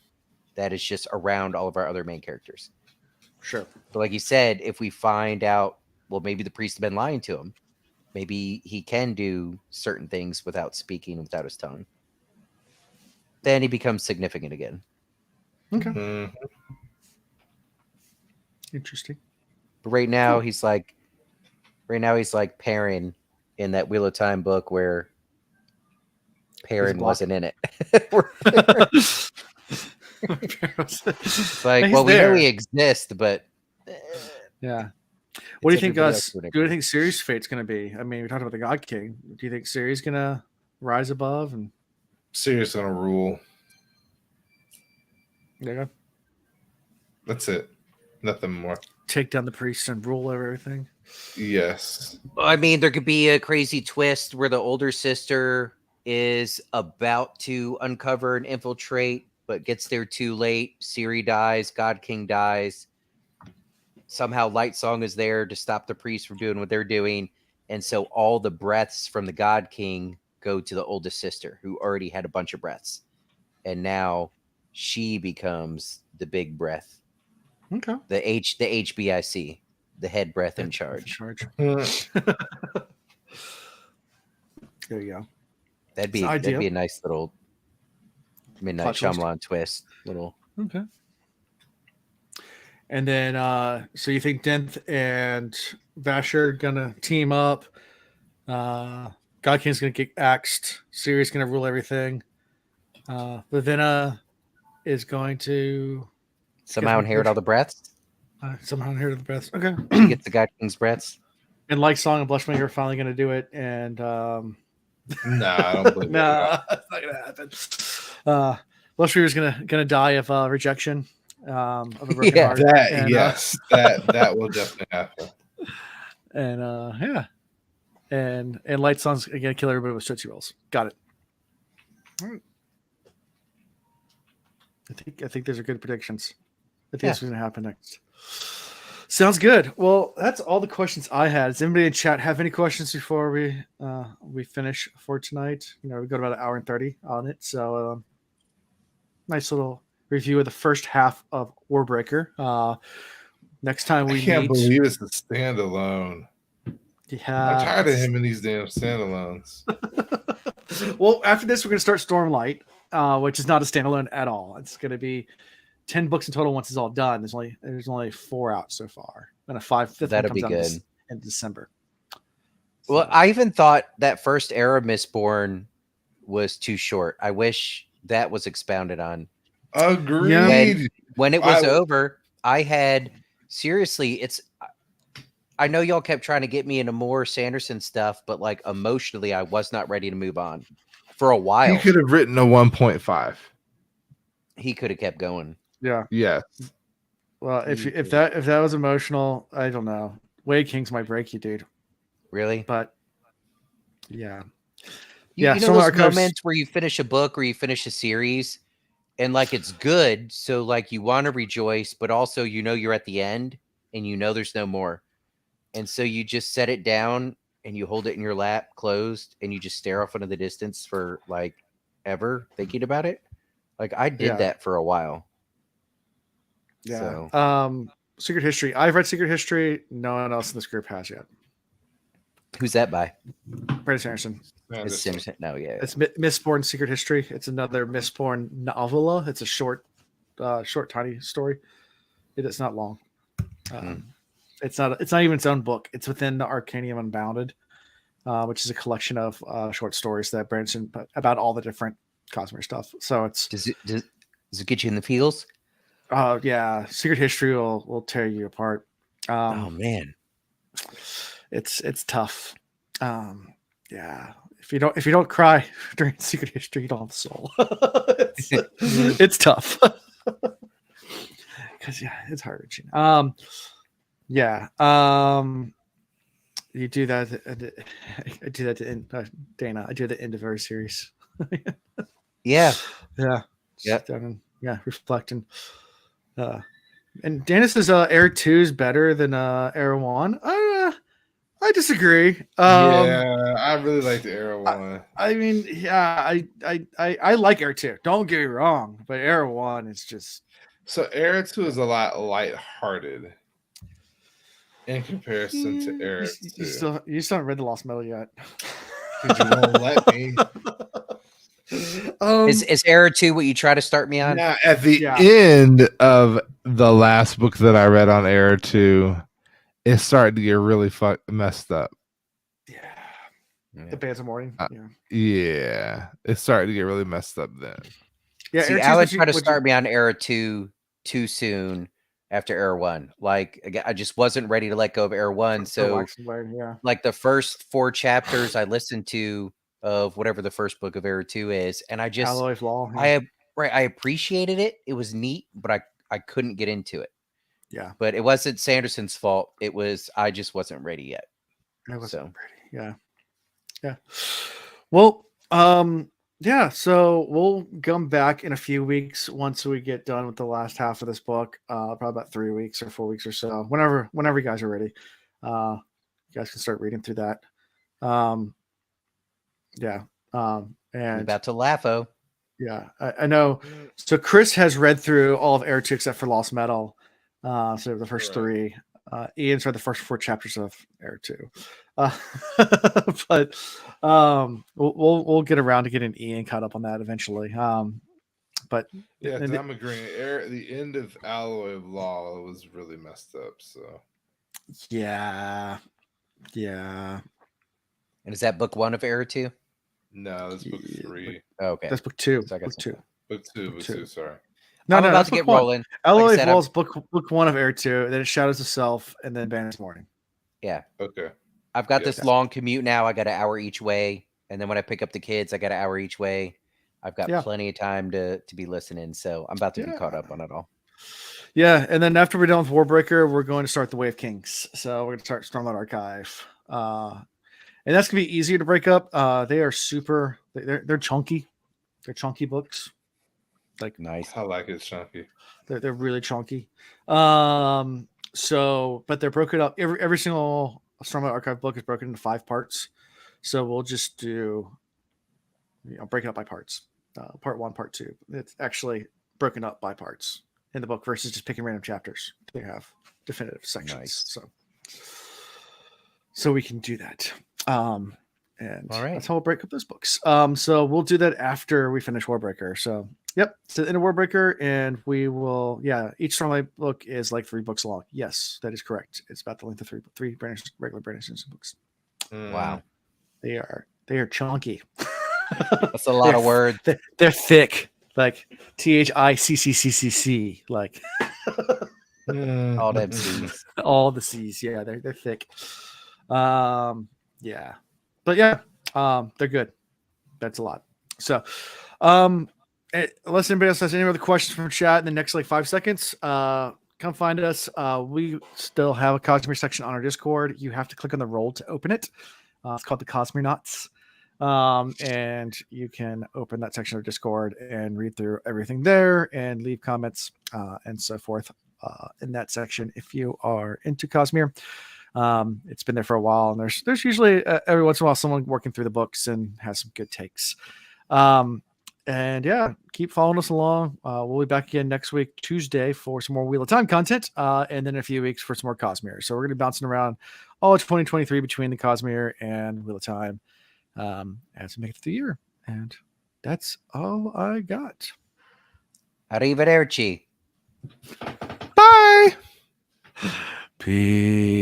that is just around all of our other main characters. Sure. But like you said, if we find out, well, maybe the priest have been lying to him. Maybe he can do certain things without speaking, without his tongue. Then he becomes significant again. Okay. Interesting. But right now, he's like Perrin in that Wheel of Time book where Perrin wasn't in it. It's like, well, we know he exists, but yeah. What do you think, Gus? Do you think Ciri's fate's going to be? I mean, we talked about the God King. Do you think Ciri's going to rise above and Ciri's going to rule? There you go. That's it. Nothing more. Take down the priests and rule over everything. Yes. I mean, there could be a crazy twist where the older sister is about to uncover and infiltrate, but gets there too late. Ciri dies. God King dies. Somehow Light Song is there to stop the priests from doing what they're doing. And so all the breaths from the God King go to the oldest sister, who already had a bunch of breaths. And now she becomes the big breath. Okay. The HBIC, the head breath in charge. There you go. That'd be a nice little Midnight Shyamalan twist. Little. Okay. And then, so you think Denth and Vasher gonna team up? God King's gonna get axed. Ciri's gonna rule everything. Lavinia is going to somehow inherit all the breaths. Somehow inherit the breaths. Okay. She gets the God King's breaths. And like Song and Blushmaker are finally gonna do it. And Nah, I don't believe that at all. No, that's not gonna happen. Wellstreeter's gonna die of rejection, of a broken Yeah. heart. That and, yes, that will definitely happen. and yeah, and Light Sun's gonna kill everybody with Tootsie Rolls. Got it. All right. I think those are good predictions. I think that's what's gonna happen next. Sounds good. Well, that's all the questions I had. Does anybody in chat have any questions before we finish for tonight? You know, we got about an hour and 30 on it, so nice little review of the first half of Warbreaker. Next time we I can't meet, believe it's a standalone. yeah, I'm tired of him in these damn standalones. Well, after this, we're gonna start Stormlight, which is not a standalone at all. It's gonna be 10 books in total once it's all done. There's only 4 out so far, and fifth one That'll comes be out good. in December. Well, I even thought that first era Mistborn was too short. I wish that was expounded on. Agreed. When it was over, I had seriously. I know y'all kept trying to get me into more Sanderson stuff, but like emotionally, I was not ready to move on for a while. He could have written a 1.5. He could have kept going. Yeah. Yes. Well, if that was emotional, I don't know. Way Kings might break you, dude. Really? But yeah. You know some those archives- moments where you finish a book or you finish a series and like it's good, so like you want to rejoice, but also you know you're at the end and you know there's no more. And so you just set it down and you hold it in your lap closed and you just stare off into the distance for like ever thinking about it. Like I did that for a while. Yeah. So. Secret History. I've read Secret History. No one else in this group has yet. Who's that by? Brandon Sanderson. It's Sanderson. No, yeah. It's Mistborn Secret History. It's another Mistborn novella. It's a short, tiny story. It's not long. It's not even its own book. It's within the Arcanium Unbounded, which is a collection of short stories that Brandon put about all the different Cosmere stuff. So it's does it get you in the feels? Oh yeah, Secret History will tear you apart. Oh man, it's tough. Yeah, if you don't cry during Secret History, you don't have a soul. It's tough. Because it's heart wrenching. Yeah. You do that. I do that to end, Dana. I do the end of every series. Yeah. Yeah. Reflecting. And Dana says Era 2 is better than Era 1. I disagree. Yeah, I really like the Era 1. I mean, yeah, I like Era 2. Don't get me wrong, but Era 1 is just so Era 2 is a lot lighthearted in comparison to Era 2. You still haven't read The Lost Metal yet. Because you won't let me. Is Era 2 what you try to start me on? Now, at the end of the last book that I read on Era 2, it started to get really messed up. Yeah. The Bands of Morning. Yeah. It started to get really messed up then. Yeah. See, Alex tried to start me on Era 2 too soon after Era 1. Like, I just wasn't ready to let go of Era 1. So, like, the first 4 chapters I listened to of whatever the first book of Era 2 is, and I just Alloy's Law. I appreciated it. It was neat, but I couldn't get into it. Yeah. But it wasn't Sanderson's fault. It was I just wasn't ready yet. I wasn't ready. Yeah. Well, yeah, so we'll come back in a few weeks once we get done with the last half of this book. Probably about 3 weeks or 4 weeks or so. Whenever you guys are ready. You guys can start reading through that. And I'm about to laugh-o. Yeah, I know. So Chris has read through all of Era 2 except for Lost Metal. So the first 3. Ian's read the first 4 chapters of Era 2. But we'll get around to getting Ian caught up on that eventually. But yeah, I'm agreeing. The end of Alloy of Law was really messed up. So yeah. And is that book 1 of Era 2? No, that's book 3. Okay, that's book 2. So book two. Sorry. No, I'm about to get rolling. Alloy of Law is book 1 of Era 2. Then it Shadows of Self, and then Banner's Morning. Yeah. Okay. I've got this long commute now. I got an hour each way, and then when I pick up the kids, I got an hour each way. I've got Yeah. plenty of time to be listening, so I'm about to be caught up on it all. Yeah, and then after we're done with Warbreaker, we're going to start the Way of Kings. So we're going to start Stormlight Archive, and that's going to be easier to break up. They are super. They're chunky. They're chunky books. Like Nice. I like it, chunky. They're really chunky. So, but they're broken up. Every single Stormlight Archive book is broken into 5 parts. So we'll just do, break it up by parts. Part 1, part 2. It's actually broken up by parts in the book versus just picking random chapters. They have definitive sections. Nice. So we can do that. And All right. that's how we'll break up those books. So we'll do that after we finish Warbreaker. So yep, it's the end of Warbreaker, and we will. Yeah, each Stormlight book is like 3 books long. Yes, that is correct. It's about the length of 3 regular Brandon Sanderson books. Wow, they are chunky. That's a lot of words. They're thick, like THICCCCC, like All them C's. all the C's. Yeah, they're thick. Yeah, but yeah, they're good. That's a lot. So, unless anybody else has any other questions from chat in the next like 5 seconds, come find us. We still have a Cosmere section on our Discord. You have to click on the roll to open it. It's called the Cosmere Knots. And you can open that section of Discord and read through everything there and leave comments and so forth in that section if you are into Cosmere. It's been there for a while, and there's usually every once in a while someone working through the books and has some good takes. And yeah, keep following us along. We'll be back again next week, Tuesday, for some more Wheel of Time content, and then in a few weeks for some more Cosmere. So we're going to be bouncing around all of 2023 between the Cosmere and Wheel of Time as we make it through the year. And that's all I got. Arrivederci. Bye. Peace.